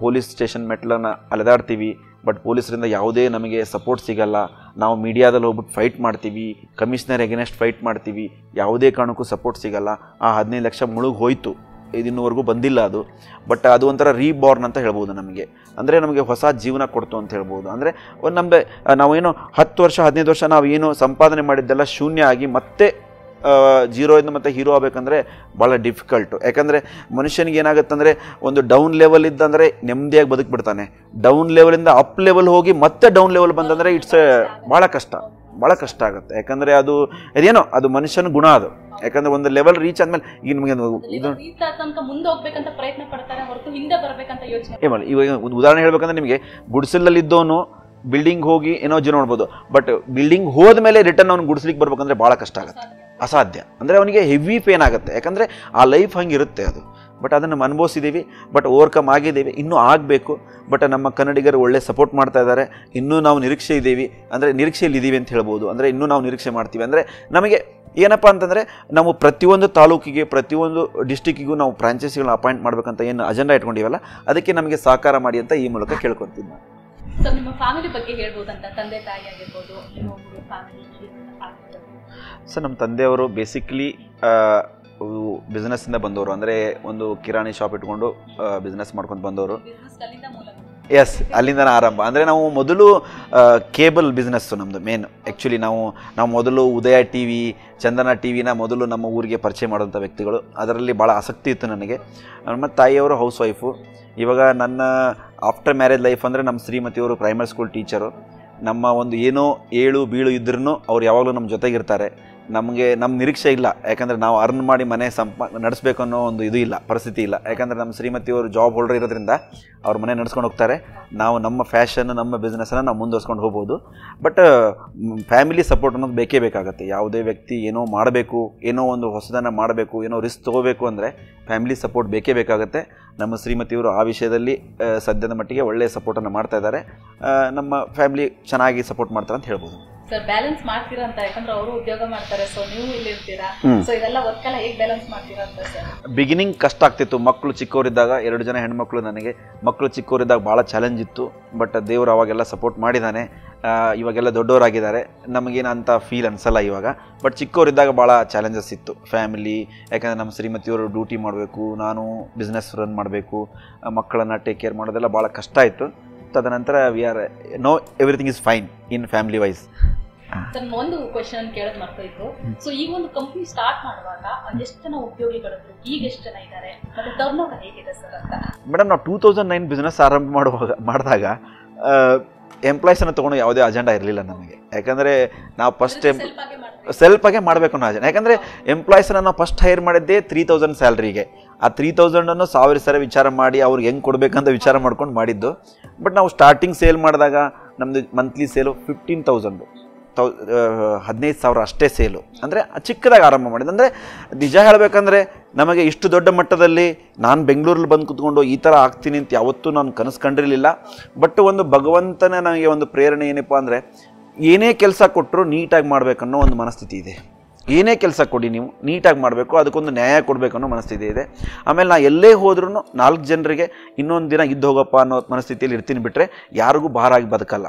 ಪೊಲೀಸ್ ಸ್ಟೇಷನ್ ಮೆಟ್ಲನ್ನು ಅಲೆದಾಡ್ತೀವಿ. ಬಟ್ ಪೊಲೀಸರಿಂದ ಯಾವುದೇ ನಮಗೆ ಸಪೋರ್ಟ್ ಸಿಗಲ್ಲ. ನಾವು ಮೀಡಿಯಾದಲ್ಲಿ ಹೋಗ್ಬಿಟ್ಟು ಫೈಟ್ ಮಾಡ್ತೀವಿ, ಕಮಿಷನರ್ ಎಗೇನೆಸ್ಟ್ ಫೈಟ್ ಮಾಡ್ತೀವಿ, ಯಾವುದೇ ಕಾರಣಕ್ಕೂ ಸಪೋರ್ಟ್ ಸಿಗಲ್ಲ. ಆ 15 ಲಕ್ಷ ಮುಳುಗಿ ಹೋಯಿತು, ಇನ್ನೂವರೆಗೂ ಬಂದಿಲ್ಲ ಅದು. ಬಟ್ ಅದು ಒಂಥರ ರೀಬಾರ್ನ್ ಅಂತ ಹೇಳ್ಬೋದು ನಮಗೆ. ಅಂದರೆ ನಮಗೆ ಹೊಸ ಜೀವನ ಕೊಡ್ತು ಅಂತ ಹೇಳ್ಬೋದು. ಅಂದರೆ ಒಂದು ನಮಗೆ ನಾವೇನು 10 ವರ್ಷ 15 ವರ್ಷ ನಾವು ಏನು ಸಂಪಾದನೆ ಮಾಡಿದ್ದೆಲ್ಲ ಶೂನ್ಯ ಆಗಿ ಮತ್ತೆ 0 ಇಂದ ಮತ್ತೆ ಹೀರೋ ಆಗಬೇಕಂದ್ರೆ ಭಾಳ ಡಿಫಿಕಲ್ಟು. ಯಾಕಂದರೆ ಮನುಷ್ಯನಿಗೆ ಏನಾಗುತ್ತಂದರೆ ಒಂದು ಡೌನ್ ಲೆವೆಲ್ ಇದ್ದಂದರೆ ನೆಮ್ಮದಿಯಾಗಿ ಬದುಕಿಬಿಡ್ತಾನೆ. ಡೌನ್ ಲೆವೆಲಿಂದ ಅಪ್ ಲೆವೆಲ್ ಹೋಗಿ ಮತ್ತೆ ಡೌನ್ ಲೆವೆಲ್ ಬಂದಂದರೆ ಇಟ್ಸ್ ಭಾಳ ಕಷ್ಟ ಆಗುತ್ತೆ. ಯಾಕಂದರೆ ಅದೇನೋ ಅದು ಮನುಷ್ಯನ ಗುಣ ಅದು. ಯಾಕಂದರೆ ಒಂದು ಲೆವೆಲ್ ರೀಚ್ ಆದ್ಮೇಲೆ ಈಗ ನಿಮಗೆ ಇವಾಗ ಒಂದು ಉದಾಹರಣೆ ಹೇಳ್ಬೇಕಂದ್ರೆ, ನಿಮಗೆ ಗುಡಿಸಲಲ್ಲಿದ್ದವನು ಬಿಲ್ಡಿಂಗ್ ಹೋಗಿ ಏನೋ ಜೀವನ ಮಾಡ್ಬೋದು. ಬಟ್ ಬಿಲ್ಡಿಂಗ್ ಹೋದ್ಮೇಲೆ ರಿಟರ್ನ್ ಅವ್ನು ಗುಡಿಸ್ಲಿಕ್ಕೆ ಬರ್ಬೇಕಂದ್ರೆ ಭಾಳ ಕಷ್ಟ ಆಗುತ್ತೆ, ಅಸಾಧ್ಯ. ಅಂದರೆ ಅವನಿಗೆ ಹೆವಿ ಪೇನ್ ಆಗುತ್ತೆ. ಯಾಕಂದರೆ ಆ ಲೈಫ್ ಹಂಗಿರುತ್ತೆ ಅದು. ಬಟ್ ಅದನ್ನು ಅನುಭವಿಸಿದ್ದೀವಿ, ಬಟ್ ಓವರ್ಕಮ್ ಆಗಿದ್ದೀವಿ, ಇನ್ನೂ ಆಗಬೇಕು. ಬಟ್ ನಮ್ಮ ಕನ್ನಡಿಗರು ಒಳ್ಳೆ ಸಪೋರ್ಟ್ ಮಾಡ್ತಾ ಇದ್ದಾರೆ. ಇನ್ನೂ ನಾವು ನಿರೀಕ್ಷೆಯಲ್ಲಿ ಇದ್ದೀವಿ ಅಂತ ಹೇಳ್ಬೋದು. ಅಂದರೆ ಇನ್ನೂ ನಾವು ನಿರೀಕ್ಷೆ ಮಾಡ್ತೀವಿ. ಅಂದರೆ ನಮಗೆ ಏನಪ್ಪ ಅಂತಂದರೆ ನಾವು ಪ್ರತಿಯೊಂದು ತಾಲೂಕಿಗೆ ಪ್ರತಿಯೊಂದು ಡಿಸ್ಟಿಕ್ಕಿಗೂ ನಾವು ಫ್ರಾಂಚೈಸಿಗಳನ್ನ ಅಪಾಯಿಂಟ್ ಮಾಡಬೇಕಂತ ಏನು ಅಜೆಂಡಾ ಇಟ್ಕೊಂಡಿವಲ್ಲ, ಅದಕ್ಕೆ ನಮಗೆ ಸಹಕಾರ ಮಾಡಿ ಅಂತ ಈ ಮೂಲಕ ಕೇಳ್ಕೊತೀನಿ ನಾನು. ಸರ್, ನಿಮ್ಮ ಫ್ಯಾಮಿಲಿ ಬಗ್ಗೆ ಹೇಳ್ಬೋದಂತ, ತಂದೆ ತಾಯಿ ಆಗಿರ್ಬೋದು, ಸರ್ ನಮ್ಮ ತಂದೆಯವರು ಬೇಸಿಕ್ಲಿ ಬಿಸ್ನೆಸ್ಸಿಂದ ಬಂದವರು, ಅಂದರೆ ಒಂದು ಕಿರಾಣಿ ಶಾಪ್ ಇಟ್ಕೊಂಡು ಬಿಸ್ನೆಸ್ ಮಾಡ್ಕೊಂಡು ಬಂದವರು. ಎಸ್, ಅಲ್ಲಿಂದ ಆರಂಭ. ಅಂದರೆ ನಾವು ಮೊದಲು ಕೇಬಲ್ ಬಿಸ್ನೆಸ್ಸು ನಮ್ಮದು ಮೇನ್. ಆ್ಯಕ್ಚುಲಿ ನಾವು ಮೊದಲು ಉದಯ ಟಿ ವಿ, ಚಂದನ ಟಿ ವಿನ ಮೊದಲು ನಮ್ಮ ಊರಿಗೆ ಪರಿಚಯ ಮಾಡೋಂಥ ವ್ಯಕ್ತಿಗಳು. ಅದರಲ್ಲಿ ಭಾಳ ಆಸಕ್ತಿ ಇತ್ತು ನನಗೆ. ನಮ್ಮ ತಾಯಿಯವರು ಹೌಸ್ ವೈಫು. ಇವಾಗ ನನ್ನ ಆಫ್ಟರ್ ಮ್ಯಾರೇಜ್ ಲೈಫ್ ಅಂದರೆ ನಮ್ಮ ಶ್ರೀಮತಿಯವರು ಪ್ರೈಮರಿ ಸ್ಕೂಲ್ ಟೀಚರು. ನಮ್ಮ ಒಂದು ಏನೋ ಏಳು ಬೀಳು ಇದ್ರೂ ಅವ್ರು ಯಾವಾಗಲೂ ನಮ್ಮ ಜೊತೆಗಿರ್ತಾರೆ. ನಮ್ಮ ನಿರೀಕ್ಷೆ ಇಲ್ಲ, ಯಾಕಂದರೆ ನಾವು ಅರ್ನ್ ಮಾಡಿ ಮನೆ ನಡೆಸಬೇಕು ಅನ್ನೋ ಒಂದು ಇದು ಇಲ್ಲ, ಪರಿಸ್ಥಿತಿ ಇಲ್ಲ. ಯಾಕಂದರೆ ನಮ್ಮ ಶ್ರೀಮತಿಯವರು ಜಾಬ್ ಹೋಲ್ಡರ್ ಇರೋದ್ರಿಂದ ಅವ್ರ ಮನೆ ನಡೆಸ್ಕೊಂಡು ಹೋಗ್ತಾರೆ. ನಾವು ನಮ್ಮ ಫ್ಯಾಷನ್, ನಮ್ಮ ಬಿಸ್ನೆಸ್ಸನ್ನು ನಾವು ಮುಂದುವರ್ಸ್ಕೊಂಡು ಹೋಗ್ಬೋದು. ಬಟ್ ಫ್ಯಾಮಿಲಿ ಸಪೋರ್ಟ್ ಅನ್ನೋದು ಬೇಕೇ ಬೇಕಾಗುತ್ತೆ. ಯಾವುದೇ ವ್ಯಕ್ತಿ ಏನೋ ಮಾಡಬೇಕು, ಏನೋ ಒಂದು ಹೊಸದನ್ನು ಮಾಡಬೇಕು, ಏನೋ ರಿಸ್ಕ್ ತೊಗೋಬೇಕು ಅಂದರೆ ಫ್ಯಾಮಿಲಿ ಸಪೋರ್ಟ್ ಬೇಕೇ ಬೇಕಾಗುತ್ತೆ. ನಮ್ಮ ಶ್ರೀಮತಿಯವರು ಆ ವಿಷಯದಲ್ಲಿ ಸದ್ಯದ ಮಟ್ಟಿಗೆ ಒಳ್ಳೆಯ ಸಪೋರ್ಟನ್ನು ಮಾಡ್ತಾ ಇದ್ದಾರೆ. ನಮ್ಮ ಫ್ಯಾಮಿಲಿ ಚೆನ್ನಾಗಿ ಸಪೋರ್ಟ್ ಮಾಡ್ತಾರೆ ಅಂತ ಹೇಳ್ಬೋದು. ಸರ್, ಬ್ಯಾಲೆನ್ಸ್ ಮಾಡ್ತೀರಾ ಅಂತ, ಯಾಕಂದ್ರೆ ಅವರು ಉದ್ಯೋಗ ಮಾಡ್ತಾರೆ, ಸೊ ನೀವು ಇಲ್ಲಿ ಇರ್ತೀರಾ, ಸೊ ಇದೆಲ್ಲ ವರ್ಕ್ ಎಲ್ಲ ಹೇಗೆ ಬ್ಯಾಲೆನ್ಸ್ ಮಾಡ್ತೀರಾ ಅಂತ ಸರ್? ಬಿಗಿನಿಂಗ್ ಕಷ್ಟ ಆಗ್ತಿತ್ತು. ಮಕ್ಕಳು ಚಿಕ್ಕವರಿದ್ದಾಗ 2 ಜನ ಹೆಣ್ಮಕ್ಳು ನನಗೆ. ಮಕ್ಕಳು ಚಿಕ್ಕವರಿದ್ದಾಗ ಭಾಳ ಚಾಲೆಂಜ್ ಇತ್ತು. ಬಟ್ ದೇವರು ಅವಾಗೆಲ್ಲ ಸಪೋರ್ಟ್ ಮಾಡಿದ್ದಾನೆ. ಇವಾಗೆಲ್ಲ ದೊಡ್ಡವರಾಗಿದ್ದಾರೆ, ನಮಗೇನು ಅಂತ ಫೀಲ್ ಅನಿಸಲ್ಲ ಇವಾಗ. ಬಟ್ ಚಿಕ್ಕವರಿದ್ದಾಗ ಭಾಳ ಚಾಲೆಂಜಸ್ ಇತ್ತು ಫ್ಯಾಮಿಲಿ. ಯಾಕಂದರೆ ನಮ್ಮ ಶ್ರೀಮತಿಯವರು ಡ್ಯೂಟಿ ಮಾಡಬೇಕು, ನಾನು ಬಿಸ್ನೆಸ್ ರನ್ ಮಾಡಬೇಕು, ಮಕ್ಕಳನ್ನು ಟೇಕ್ ಕೇರ್ ಮಾಡೋದೆಲ್ಲ ಭಾಳ ಕಷ್ಟ ಇತ್ತು. ತದನಂತರ no everything is fine in family wise. Sir, ಒಂದು ಕ್ವೆಶನ್ ಕೇಳೋದು ಮರ್ತೋಯ್ತು. ಸೊ ಈಗ ಒಂದು ಕಂಪ್ನಿ ಸ್ಟಾರ್ಟ್ ಮಾಡುವಾಗ ಎಷ್ಟು ಜನ ಉದ್ಯೋಗಿಗಳಿದ್ರು, ಈಗ ಎಷ್ಟು ಜನ ಇದ್ದಾರೆ, ಮತ್ತೆ ಟರ್ನ್ ಓವರ್ ಹೇಗಿದೆ ಸರ್ ಅಂತ? ಮೇಡಮ್, ನಾವು 2009 ಬಿಸ್ನೆಸ್ ಆರಂಭ ಮಾಡಿದಾಗ ಎಂಪ್ಲಾಯ್ಸನ್ನು ತೊಗೊಂಡು ಯಾವುದೇ ಅಜೆಂಡಾ ಇರಲಿಲ್ಲ ನಮಗೆ. ಯಾಕಂದರೆ ನಾವು ಫಸ್ಟ್ ಸೆಲ್ಫಾಗೆ ಮಾಡಬೇಕು ಅನ್ನೋ ಅಜೆಂಡಾ. ಯಾಕಂದರೆ ಎಂಪ್ಲಾಯ್ಸನ್ನು ನಾವು ಫಸ್ಟ್ ಹೈರ್ ಮಾಡಿದ್ದೇ 3000 ಸ್ಯಾಲ್ರಿಗೆ. ಆ 3000 1000 ಸಲ ವಿಚಾರ ಮಾಡಿ ಅವ್ರಿಗೆ ಹೆಂಗೆ ಕೊಡಬೇಕಂತ ವಿಚಾರ ಮಾಡ್ಕೊಂಡು ಮಾಡಿದ್ದು. ಬಟ್ ನಾವು ಸ್ಟಾರ್ಟಿಂಗ್ ಸೇಲ್ ಮಾಡಿದಾಗ ನಮ್ಮದು ಮಂತ್ಲಿ ಸೇಲು 15,000, 15,000 ಅಷ್ಟೇ ಸೇಲು. ಅಂದರೆ ಚಿಕ್ಕದಾಗಿ ಆರಂಭ ಮಾಡಿದ್ದು. ಅಂದರೆ ನಿಜ ಹೇಳಬೇಕಂದ್ರೆ ನಮಗೆ ಇಷ್ಟು ದೊಡ್ಡ ಮಟ್ಟದಲ್ಲಿ ನಾನು ಬೆಂಗಳೂರಲ್ಲಿ ಬಂದು ಕೂತ್ಕೊಂಡು ಈ ಥರ ಆಗ್ತೀನಿ ಅಂತ ಯಾವತ್ತೂ ನಾನು ಕನಸು ಕಂಡಿರಲಿಲ್ಲ. ಬಟ್ ಒಂದು ಭಗವಂತನ ನನಗೆ ಒಂದು ಪ್ರೇರಣೆ ಏನಪ್ಪ ಅಂದರೆ, ಏನೇ ಕೆಲಸ ಕೊಟ್ಟರು ನೀಟಾಗಿ ಮಾಡಬೇಕನ್ನೋ ಒಂದು ಮನಸ್ಥಿತಿ ಇದೆ. ಏನೇ ಕೆಲಸ ಕೊಡಿ ನೀವು ನೀಟಾಗಿ ಮಾಡಬೇಕು, ಅದಕ್ಕೊಂದು ನ್ಯಾಯ ಕೊಡಬೇಕನ್ನೋ ಮನಸ್ಥಿತಿ ಇದೆ. ಆಮೇಲೆ ನಾನು ಎಲ್ಲೇ ಹೋದ್ರೂ 4 ಜನರಿಗೆ ಇನ್ನೊಂದು ದಿನ ಇದ್ದು ಹೋಗಪ್ಪ ಅನ್ನೋ ಮನಸ್ಥಿತಿಯಲ್ಲಿ ಇರ್ತೀನಿ. ಬಿಟ್ಟರೆ ಯಾರಿಗೂ ಭಾರ ಆಗಿ ಬದುಕಲ್ಲ.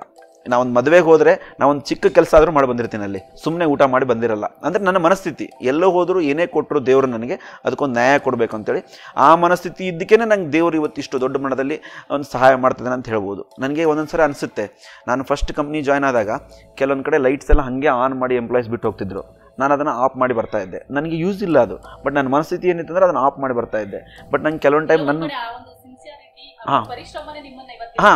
ನಾವೊಂದು ಮದುವೆಗೆ ಹೋದರೆ ನಾವೊಂದು ಚಿಕ್ಕ ಕೆಲಸ ಆದರೂ ಮಾಡಿ ಬಂದಿರ್ತೀನಿ, ಅಲ್ಲಿ ಸುಮ್ಮನೆ ಊಟ ಮಾಡಿ ಬಂದಿರಲ್ಲ. ಅಂದರೆ ನನ್ನ ಮನಸ್ಥಿತಿ ಎಲ್ಲೋ ಹೋದರೂ ಏನೇ ಕೊಟ್ಟರು ದೇವರು ನನಗೆ ಅದಕ್ಕೊಂದು ನ್ಯಾಯ ಕೊಡಬೇಕು ಅಂತೇಳಿ ಆ ಮನಸ್ಥಿತಿ ಇದ್ದಕ್ಕೇ ನಂಗೆ ದೇವರು ಇವತ್ತಿಷ್ಟು ದೊಡ್ಡ ಮಟ್ಟದಲ್ಲಿ ಒಂದು ಸಹಾಯ ಮಾಡ್ತಿದ್ದಾನೆ ಅಂತ ಹೇಳ್ಬೋದು. ನನಗೆ ಒಂದೊಂದು ಸರಿ ಅನಿಸುತ್ತೆ, ನಾನು ಫಸ್ಟ್ ಕಂಪ್ನಿ ಜಾಯ್ನ್ ಆದಾಗ ಕೆಲವೊಂದು ಕಡೆ ಲೈಟ್ಸ್ ಎಲ್ಲ ಹಾಗೆ ಆನ್ ಮಾಡಿ ಎಂಪ್ಲಾಯ್ಸ್ ಬಿಟ್ಟು ಹೋಗ್ತಿದ್ರು. ನಾನು ಅದನ್ನು ಆಫ್ ಮಾಡಿ ಬರ್ತಾ ಇದ್ದೆ. ನನಗೆ ಯೂಸ್ ಇಲ್ಲ ಅದು. ಬಟ್ ನನ್ನ ಮನಸ್ಥಿತಿ ಏನಿತ್ತಂದರೆ ಅದನ್ನು ಆಫ್ ಮಾಡಿ ಬರ್ತಾ ಇದ್ದೆ. ಬಟ್ ನಂಗೆ ಕೆಲವೊಂದು ಟೈಮ್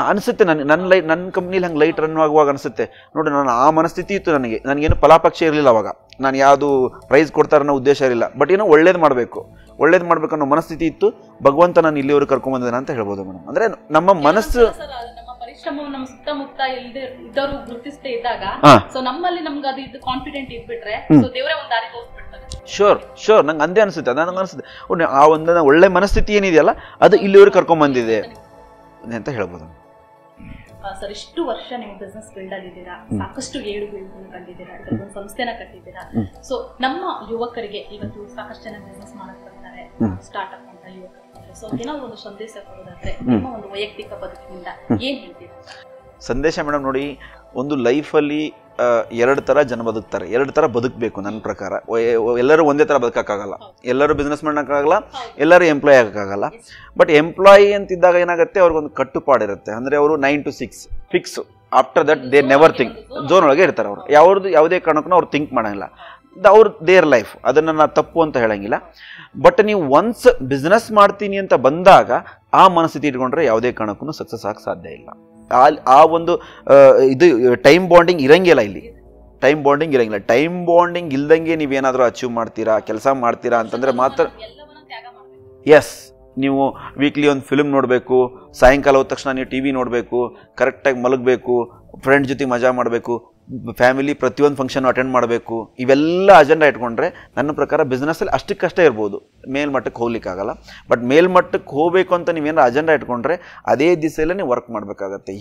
ಅನಿಸುತ್ತೆ, ನನ್ನ ಕಂಪ್ನಿಲಿ ಹಂಗೆ ಲೈಟ್ ರನ್ ಆಗುವಾಗ ಅನಿಸುತ್ತೆ ನೋಡಿ, ನಾನು ಆ ಮನಸ್ಥಿತಿ ಇತ್ತು ನನಗೇನು ಫಲಾಪಕ್ಷ ಇರಲಿಲ್ಲ ಅವಾಗ. ನಾನು ಯಾವುದು ಪ್ರೈಸ್ ಕೊಡ್ತಾರೆ ಅನ್ನೋ ಉದ್ದೇಶ ಇರಲಿಲ್ಲ. ಬಟ್ ಏನೋ ಒಳ್ಳೇದು ಮಾಡಬೇಕು ಅನ್ನೋ ಮನಸ್ಥಿತಿ ಇತ್ತು. ಭಗವಂತ ನಾನು ಇಲ್ಲಿವರೆಗೆ ಕರ್ಕೊಂಡ್ಬಂದಿದ್ದಾನೆ ಅಂತ ಹೇಳ್ಬೋದು ಮೇಡಮ್. ಅಂದರೆ ನಮ್ಮ ಮನಸ್ಸು ನಮ್ಮ ಸುತ್ತಮುತ್ತ ಇದ್ದವರು ಗುರುತಿಸದೇ ಇದ್ದಾಗ ಸೊ ನಮ್ಮಲ್ಲಿ ನಮ್ಗೆ ಅದು ಇದು ಕಾನ್ಫಿಡೆಂಟ್ ಇದ್ಬಿಟ್ರೆ ಸೊ ದೇವರೇ ಒಂದು ದಾರಿ ತೋರಿಸ್ಬಿಡ್ತಾರೆ. ಶೋರ್ ನಂಗೆ ಅಂದೇ ಅನಿಸುತ್ತೆ. ನನಗೆ ಅನಿಸುತ್ತೆ ಆ ಒಂದು ಒಳ್ಳೆ ಮನಸ್ಥಿತಿ ಏನಿದೆಯಲ್ಲ ಅದು ಇಲ್ಲಿವರೆಗೆ ಕರ್ಕೊಂಡ್ಬಂದಿದೆ ಅಂತ ಹೇಳ್ಬೋದು. ಸರ್, ಇಷ್ಟು ವರ್ಷ ನೀವು ಬಿಸ್ನೆಸ್ ಫೀಲ್ಡ್ ಅಲ್ಲಿ ಇದ್ದೀರಾ, ಸಾಕಷ್ಟು ಏಳು ಬೀಳುಗಳನ್ನು ಕಂಡಿದ್ದೀರಾ, ಒಂದು ಸಂಸ್ಥೆನ ಕಟ್ಟಿದ್ದೀರಾ. ಸೊ ನಮ್ಮ ಯುವಕರಿಗೆ ಇವತ್ತು ಸಾಕಷ್ಟು ಜನ ಬಿಸ್ನೆಸ್ ಮಾಡಕ್ ಬರ್ತಾರೆ, ಸ್ಟಾರ್ಟ್ಅಪ್ ಅಂತ ಯುವಕರು. ಸೊ ಏನಾದ್ರು ಒಂದು ಸಂದೇಶ ಕೊಡೋದಾದ್ರೆ ನಿಮ್ಮ ಒಂದು ವೈಯಕ್ತಿಕ ಬದುಕಿನಿಂದ ಏನ್ ಹೇಳ್ತೀರಾ? ಸಂದೇಶ ಮೇಡಮ್, ನೋಡಿ, ಒಂದು ಲೈಫಲ್ಲಿ 2 ಥರ ಜನ ಬದುಕ್ತಾರೆ. 2 ಥರ ಬದುಕಬೇಕು ನನ್ನ ಪ್ರಕಾರ. ಎಲ್ಲರೂ ಒಂದೇ ಥರ ಬದುಕೋಕ್ಕಾಗಲ್ಲ. ಎಲ್ಲರೂ ಬಿಸ್ನೆಸ್ ಮಾಡೋಕ್ಕಾಗಲ್ಲ, ಎಲ್ಲರೂ ಎಂಪ್ಲಾಯ್ ಆಗೋಕ್ಕಾಗಲ್ಲ. ಬಟ್ ಎಂಪ್ಲಾಯಿ ಅಂತಿದ್ದಾಗ ಏನಾಗುತ್ತೆ, ಅವ್ರಿಗೊಂದು ಕಟ್ಟುಪಾಡಿರುತ್ತೆ. ಅಂದರೆ ಅವರು 9 to 6 fix. After that they never think. Zone ಒಳಗೆ ಇರ್ತಾರೆ ಅವರು. ಯಾವುದೇ ಕಾರಣಕ್ಕೂ ಅವ್ರು ಥಿಂಕ್ ಮಾಡೋಂಗಿಲ್ಲ. ಅವ್ರ ದೇರ್ ಲೈಫ್. ಅದನ್ನು ನಾನು ತಪ್ಪು ಅಂತ ಹೇಳಂಗಿಲ್ಲ. ಬಟ್ ನೀವು ಒನ್ಸ್ ಬಿಸ್ನೆಸ್ ಮಾಡ್ತೀನಿ ಅಂತ ಬಂದಾಗ ಆ ಮನಸ್ಥಿತಿ ಇಟ್ಕೊಂಡ್ರೆ ಯಾವುದೇ ಕಾರಣಕ್ಕೂ ಸಕ್ಸಸ್ ಆಗಕ್ಕೆ ಸಾಧ್ಯ ಇಲ್ಲ. ಆ ಒಂದು ಇದು ಟೈಮ್ ಬಾಂಡಿಂಗ್ ಇರಂಗಿಲ್ಲ ಇಲ್ಲಿ. ಟೈಮ್ ಬಾಂಡಿಂಗ್ ಇಲ್ದಂಗೆ ನೀವೇನಾದರೂ ಅಚೀವ್ ಮಾಡ್ತೀರಾ, ಕೆಲಸ ಮಾಡ್ತೀರಾ ಅಂತಂದರೆ ಮಾತ್ರ. ಎಸ್, ನೀವು ವೀಕ್ಲಿ ಒಂದು ಫಿಲ್ಮ್ ನೋಡಬೇಕು, ಸಾಯಂಕಾಲ ಹೋದ ತಕ್ಷಣ ನೀವು TV ನೋಡಬೇಕು, ಕರೆಕ್ಟಾಗಿ ಮಲಗಬೇಕು, ಫ್ರೆಂಡ್ ಜೊತೆ ಮಜಾ ಮಾಡಬೇಕು, ಫ್ಯಾಮಿಲಿ ಪ್ರತಿಯೊಂದು ಫಂಕ್ಷನ್ ಅಟೆಂಡ್ ಮಾಡಬೇಕು. ಇವೆಲ್ಲ ಅಜೆಂಡಾ ಇಟ್ಕೊಂಡ್ರೆ ನನ್ನ ಪ್ರಕಾರ ಬಿಸ್ನೆಸ್ಸಲ್ಲಿ ಅಷ್ಟಕ್ಕಷ್ಟೇ ಇರ್ಬೋದು. ಮೇಲ್ಮಟ್ಟಕ್ಕೆ ಹೋಗ್ಲಿಕ್ಕಾಗಲ್ಲ. ಬಟ್ ಮೇಲ್ಮಟ್ಟಕ್ಕೆ ಹೋಗಬೇಕು ಅಂತ ನೀವೇನಾರು ಅಜೆಂಡಾ ಇಟ್ಕೊಂಡ್ರೆ ಅದೇ ದಿಸೆಯಲ್ಲೇ ನೀವು ವರ್ಕ್ ಮಾಡಬೇಕಾಗತ್ತೆ,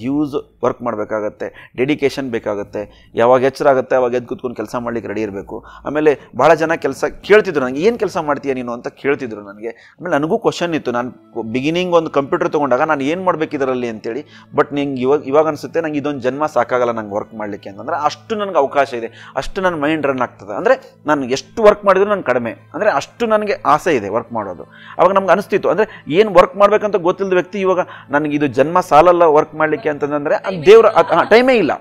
ವರ್ಕ್ ಮಾಡಬೇಕಾಗತ್ತೆ, ಡೆಡಿಕೇಶನ್ ಬೇಕಾಗುತ್ತೆ. ಯಾವಾಗ ಎಚ್ಚರ ಆಗುತ್ತೆ ಅವಾಗ ಎದ್ದು ಕೂತ್ಕೊಂಡು ಕೆಲಸ ಮಾಡ್ಲಿಕ್ಕೆ ರೆಡಿ ಇರಬೇಕು. ಆಮೇಲೆ ಭಾಳ ಜನ ಕೆಲಸ ಕೇಳ್ತಿದ್ರು ನನಗೆ, ಏನು ಕೆಲಸ ಮಾಡ್ತೀಯ ನೀನು ಅಂತ ಕೇಳ್ತಿದ್ರು ನನಗೆ. ಆಮೇಲೆ ನನಗೂ ಕ್ವಶನ್ ಇತ್ತು, ನಾನು ಬಿಗಿನಿಂಗ್ ಒಂದು ಕಂಪ್ಯೂಟರ್ ತೊಗೊಂಡಾಗ ನಾನು ಏನು ಮಾಡ್ಬೇಕು ಇದರಲ್ಲಿ ಅಂತೇಳಿ. ಬಟ್ ನಿಂಗೆ ಇವಾಗ ಅನಿಸುತ್ತೆ ನಂಗೆ ಇದೊಂದು ಜನ್ಮ ಸಾಕಾಗಲ್ಲ ನಂಗೆ ವರ್ಕ್ ಮಾಡಲಿಕ್ಕೆ ಅಂತಂದರೆ, ಅಷ್ಟು ನನಗೆ ಅವಕಾಶ ಇದೆ, ಅಷ್ಟು ನನ್ನ ಮೈಂಡ್ ರನ್ ಆಗ್ತದೆ. ಅಂದರೆ ನಾನು ಎಷ್ಟು ವರ್ಕ್ ಮಾಡಿದ್ರು ನಾನು ಕಡಿಮೆ, ಅಂದರೆ ಅಷ್ಟು ನನಗೆ ಆಸೆ ಇದೆ ವರ್ಕ್ ಮಾಡೋದು. ಅವಾಗ ನಮ್ಗೆ ಅನಿಸ್ತಿತ್ತು, ಅಂದರೆ ಏನು ವರ್ಕ್ ಮಾಡ್ಬೇಕಂತ ಗೊತ್ತಿಲ್ಲದ ವ್ಯಕ್ತಿ ಇವಾಗ ನನಗೆ ಇದು ಜನ್ಮ ಸಾಲಲ್ಲ ವರ್ಕ್ ಮಾಡಲಿಕ್ಕೆ ಅಂತಂದರೆ ದೇವ್ರ ಟೈಮೇ ಇಲ್ಲ.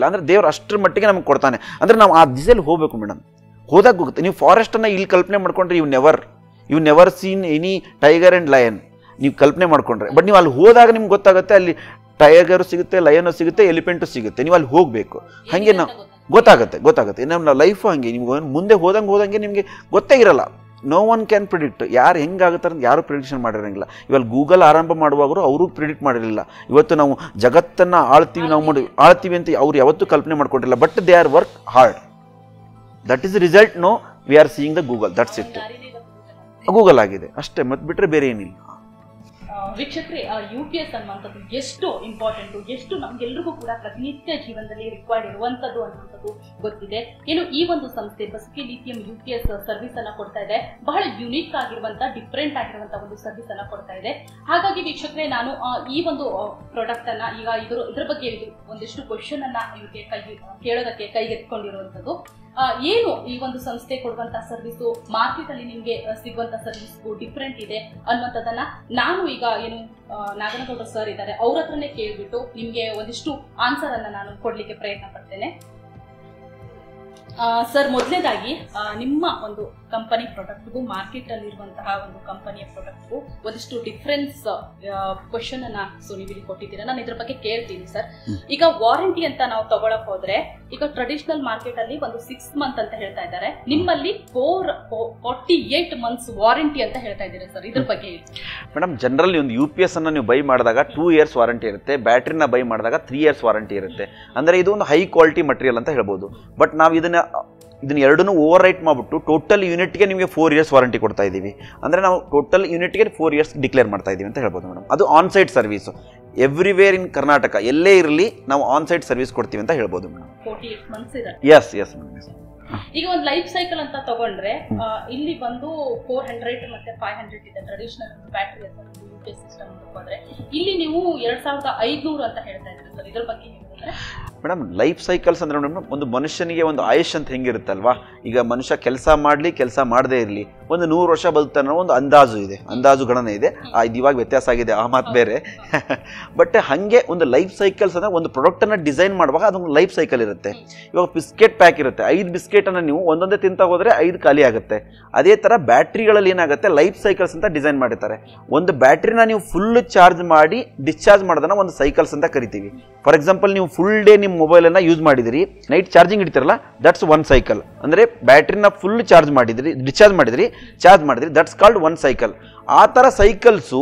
ಅಂದರೆ ದೇವ್ರು ಅಷ್ಟರ ಮಟ್ಟಿಗೆ ನಮ್ಗೆ ಕೊಡ್ತಾನೆ. ಅಂದರೆ ನಾವು ಆ ದಿಸೆಯಲ್ಲಿ ಹೋಗಬೇಕು ಮೇಡಮ್. ಹೋದಾಗ ಹೋಗುತ್ತೆ. ನೀವು ಫಾರೆಸ್ಟನ್ನು ಇಲ್ಲಿ ಕಲ್ಪನೆ ಮಾಡ್ಕೊಂಡ್ರೆ you never seen any tiger and lion ನೀವು ಕಲ್ಪನೆ ಮಾಡ್ಕೊಂಡ್ರೆ. ಬಟ್ ನೀವು ಅಲ್ಲಿ ಹೋದಾಗ ನಿಮ್ಗೆ ಗೊತ್ತಾಗುತ್ತೆ, ಅಲ್ಲಿ ಟೈಗರು ಸಿಗುತ್ತೆ, ಲಯನು ಸಿಗುತ್ತೆ, ಎಲಿಫೆಂಟು ಸಿಗುತ್ತೆ. ನೀವು ಅಲ್ಲಿ ಹೋಗಬೇಕು. ಹಾಗೆ ನಾವು ಗೊತ್ತಾಗುತ್ತೆ. ನಮ್ಮ ಲೈಫು ಹಾಗೆ, ನೀವು ಮುಂದೆ ಹೋದಂಗೆ ನಿಮಗೆ ಗೊತ್ತೇ ಇರಲ್ಲ. No one can predict. ಯಾರು ಹೆಂಗಾಗುತ್ತಾರೆ ಅಂತ ಯಾರು ಪ್ರಿಡಿಕ್ಷನ್ ಮಾಡಿರೋಂಗಿಲ್ಲ. ಇವಾಗ ಗೂಗಲ್ ಆರಂಭ ಮಾಡುವಾಗಲೂ ಅವರು ಪ್ರಿಡಿಕ್ಟ್ ಮಾಡಿರಲಿಲ್ಲ. ಇವತ್ತು ನಾವು ಜಗತ್ತನ್ನು ಆಳ್ತೀವಿ ಅಂತ ಅವ್ರು ಯಾವತ್ತೂ ಕಲ್ಪನೆ ಮಾಡ್ಕೊಂಡಿರಲಿಲ್ಲ. But they are work hard. That is result. No we are seeing the Google. That's it. Google ಆಗಿದೆ ಅಷ್ಟೇ, ಮತ್ತೆ ಬಿಟ್ಟರೆ ಬೇರೆ ಏನಿಲ್ಲ. ವೀಕ್ಷಕರೇ, UPS ಅನ್ನುವಂಥದ್ದು ಎಷ್ಟು ಇಂಪಾರ್ಟೆಂಟು, ಎಷ್ಟು ನಮ್ಗೆಲ್ರಿಗೂ ಕೂಡ ಪ್ರತಿನಿತ್ಯ ಜೀವನದಲ್ಲಿ ರಿಕ್ವೈರ್ಡ್ ಇರುವಂಥದ್ದು ಅನ್ನುವಂಥದ್ದು ಗೊತ್ತಿದೆ. ಏನು ಈ ಒಂದು ಸಂಸ್ಥೆ ಬಸ್ಕಿ ಲಿಥಿಯಂ UPS ಸರ್ವಿಸ್ ಅನ್ನ ಕೊಡ್ತಾ ಇದೆ. ಬಹಳ ಯುನೀಕ್ ಆಗಿರುವಂತಹ, ಡಿಫ್ರೆಂಟ್ ಆಗಿರುವಂತಹ ಒಂದು ಸರ್ವಿಸ್ ಅನ್ನ ಕೊಡ್ತಾ ಇದೆ. ಹಾಗಾಗಿ ವೀಕ್ಷಕರೇ, ನಾನು ಈ ಒಂದು ಪ್ರಾಡಕ್ಟ್ ಅನ್ನ ಈಗ ಇದ್ರ ಬಗ್ಗೆ ಒಂದಿಷ್ಟು ಕ್ವಶನ್ ಅನ್ನ ಇವ್ರಿಗೆ ಕೇಳೋದಕ್ಕೆ ಕೈಗೆತ್ತಿಕೊಂಡಿರುವಂಥದ್ದು. ಏನು ಈ ಒಂದು ಸಂಸ್ಥೆ ಕೊಡುವಂತಹ ಸರ್ವಿಸು ಮಾರ್ಕೆಟ್ ಅಲ್ಲಿ ನಿಮ್ಗೆ ಸಿಗುವಂತ ಸರ್ವಿಸ್ಗೂ ಡಿಫ್ರೆಂಟ್ ಇದೆ ಅನ್ನುವಂಥದ್ದನ್ನ ನಾನು ಈಗ ಏನು ನಾಗನಗೌಡ ಸರ್ ಇದ್ದಾರೆ ಅವ್ರ ಹತ್ರನೇ ಕೇಳ್ಬಿಟ್ಟು ನಿಮ್ಗೆ ಒಂದಿಷ್ಟು ಆನ್ಸರ್ ಅನ್ನ ನಾನು ಕೊಡ್ಲಿಕ್ಕೆ ಪ್ರಯತ್ನ ಪಡ್ತೇನೆ. ಸರ್, ಮೊದಲನೇದಾಗಿ ನಿಮ್ಮ ಒಂದು ಕಂಪನಿ ಪ್ರಾಡಕ್ಟ್ಗೂ ಮಾರ್ಕೆಟ್ ಅಲ್ಲಿ ಇರುವಂತಹ ಒಂದು ಕಂಪನಿಯ ಪ್ರಾಡಕ್ಟ್ಗೂ ಒಂದಿಷ್ಟು ಡಿಫ್ರೆನ್ಸ್ ಕ್ವಶನ್ ಅನ್ನ ನೀವು ಇಲ್ಲಿ ಕೊಟ್ಟಿದ್ದೀರಾ. ನಾನು ಇದ್ರ ಬಗ್ಗೆ ಕೇಳ್ತೀನಿ ಸರ್. ಈಗ ವಾರಂಟಿ ಅಂತ ನಾವು ತಗೊಳಕ್ ಹೋದ್ರೆ, ಈಗ ಟ್ರೆಡಿಷನಲ್ ಮಾರ್ಕೆಟ್ ಅಲ್ಲಿ ಒಂದು 6 ಮಂತ್ ಅಂತ ಹೇಳ್ತಾ ಇದ್ದಾರೆ, ನಿಮ್ಮಲ್ಲಿ 48 ಮಂತ್ಸ್ ವಾರಂಟಿ ಅಂತ ಹೇಳ್ತಾ ಇದ್ದೀರಾ ಸರ್. ಇದ್ರ ಬಗ್ಗೆ ಮೇಡಮ್, ಜನರಲ್ ಒಂದು UPS ಅನ್ನ ನೀವು ಬೈ ಮಾಡಿದಾಗ 2 years ವಾರಂಟಿ ಇರುತ್ತೆ. ಬ್ಯಾಟ್ರಿನ ಬೈ ಮಾಡಿದಾಗ 3 years ವಾರಂಟಿ ಇರುತ್ತೆ. ಅಂದರೆ ಇದು ಒಂದು ಹೈ ಕ್ವಾಲಿಟಿ ಮಟೀರಿಯಲ್ ಅಂತ ಹೇಳ್ಬೋದು. ಬಟ್ ನಾವು ಇದನ್ನ ಎರಡನ್ನೂ ಓವರ್ ರೈಟ್ ಮಾಡಿಬಿಟ್ಟು ಟೋಟಲ್ ಯೂನಿಟ್ಗೆ ನಿಮಗೆ 4 years ವಾರಂಟಿ ಕೊಡ್ತಾ ಇದ್ದೀವಿ. ಅಂದರೆ ನಾವು ಟೋಟಲ್ ಯೂನಿಟ್ಗೆ 4 years ಡಿಕ್ಲೇರ್ ಮಾಡ್ತಾ ಇದ್ದೀವಿ ಅಂತ ಹೇಳ್ಬೋದು ಮೇಡಮ್. ಅದು ಆನ್ ಸೈಟ್ ಸರ್ವಿಸು. ಎವ್ರಿವೇರ್ ಇನ್ ಕರ್ನಾಟಕ ಎಲ್ಲೇ ಇರಲಿ ನಾವು ಆನ್ ಸೈಟ್ ಸರ್ವಿಸ್ ಕೊಡ್ತೀವಿ ಅಂತ ಹೇಳ್ಬೋದು ಮೇಡಮ್. 48 ಮಂತ್ಸ್ ಇದೆ. Yes madam. ಈಗ ಒಂದು ಲೈಫ್ ಸೈಕಲ್ ಅಂತ ತಗೊಂಡ್ರೆ ಇಲ್ಲಿ ಬಂದು 400 ಮತ್ತೆ 500 ಇದೆ ಟ್ರೆಡಿಷನಲ್ ಬ್ಯಾಟರಿ UPS ಸಿಸ್ಟಮ್ ತಗೊಂಡ್ರೆ, ಇಲ್ಲಿ ನೀವು 2500 ಅಂತ ಹೇಳ್ತಾ ಇದ್ದೀರಾ ಸರ್. ಇದ್ರ ಬಗ್ಗೆ ಮೇಡಮ್, ಲೈಫ್ ಸೈಕಲ್ಸ್ ಅಂದ್ರೆ ಮೇಡಮ್, ಒಂದು ಮನುಷ್ಯನಿಗೆ ಒಂದು ಆಯುಷ್ ಅಂತ ಹೆಂಗಿರುತ್ತಲ್ವಾ. ಈಗ ಮನುಷ್ಯ ಕೆಲಸ ಮಾಡದೇ ಇರಲಿ, ಒಂದು 100 ವರ್ಷ ಬದುಕ್ತಾನೆ ಒಂದು ಅಂದಾಜು ಗಣನೆ ಇದೆ. ಇದು ಇವಾಗ ವ್ಯತ್ಯಾಸ ಆಗಿದೆ, ಆ ಮಾತು ಬೇರೆ. ಬಟ್ ಹಾಗೆ ಒಂದು ಲೈಫ್ ಸೈಕಲ್ಸ್ ಅಂದ್ರೆ ಒಂದು ಪ್ರಾಡಕ್ಟ್ ಅನ್ನ ಡಿಸೈನ್ ಮಾಡುವಾಗ ಅದೊಂದು ಲೈಫ್ ಸೈಕಲ್ ಇರುತ್ತೆ. ಇವಾಗ ಬಿಸ್ಕೆಟ್ ಪ್ಯಾಕ್ ಇರುತ್ತೆ, 5 ಬಿಸ್ಕೆಟ್ ಅನ್ನ ನೀವು ಒಂದೊಂದೇ ತಿಂತ ಹೋದ್ರೆ 5 ಖಾಲಿ ಆಗುತ್ತೆ. ಅದೇ ತರ ಬ್ಯಾಟ್ರಿಗಳಲ್ಲಿ ಏನಾಗುತ್ತೆ, ಲೈಫ್ ಸೈಕಲ್ಸ್ ಅಂತ ಡಿಸೈನ್ ಮಾಡಿರ್ತಾರೆ. ಒಂದು ಬ್ಯಾಟ್ರಿನ ನೀವು ಫುಲ್ ಚಾರ್ಜ್ ಮಾಡಿ ಡಿಸ್ಚಾರ್ಜ್ ಮಾಡೋದನ್ನ ಒಂದು ಸೈಕಲ್ಸ್ ಅಂತ ಕರಿತೀವಿ. ಫಾರ್ ಎಕ್ಸಾಂಪಲ್, ನೀವು ಫುಲ್ ಡೇ ನಿಮ್ಮ ಮೊಬೈಲ್ ಅನ್ನ ಯೂಸ್ ಮಾಡಿದಿರಿ, ನೈಟ್ ಚಾರ್ಜಿಂಗ್ ಇಡ್ತಿರಲ್ಲ, ದಟ್ಸ್ 1 ಸೈಕಲ್. ಅಂದ್ರೆ ಬ್ಯಾಟ್ರಿನ ಫುಲ್ ಚಾರ್ಜ್ ಮಾಡಿದ್ರಿ, ಚಾರ್ಜ್ ಮಾಡಿದ್ರಿ, ದಟ್ಸ್ ಕಾಲ್ಡ್ 1 ಸೈಕಲ್. ಆ ತರ ಸೈಕಲ್ಸು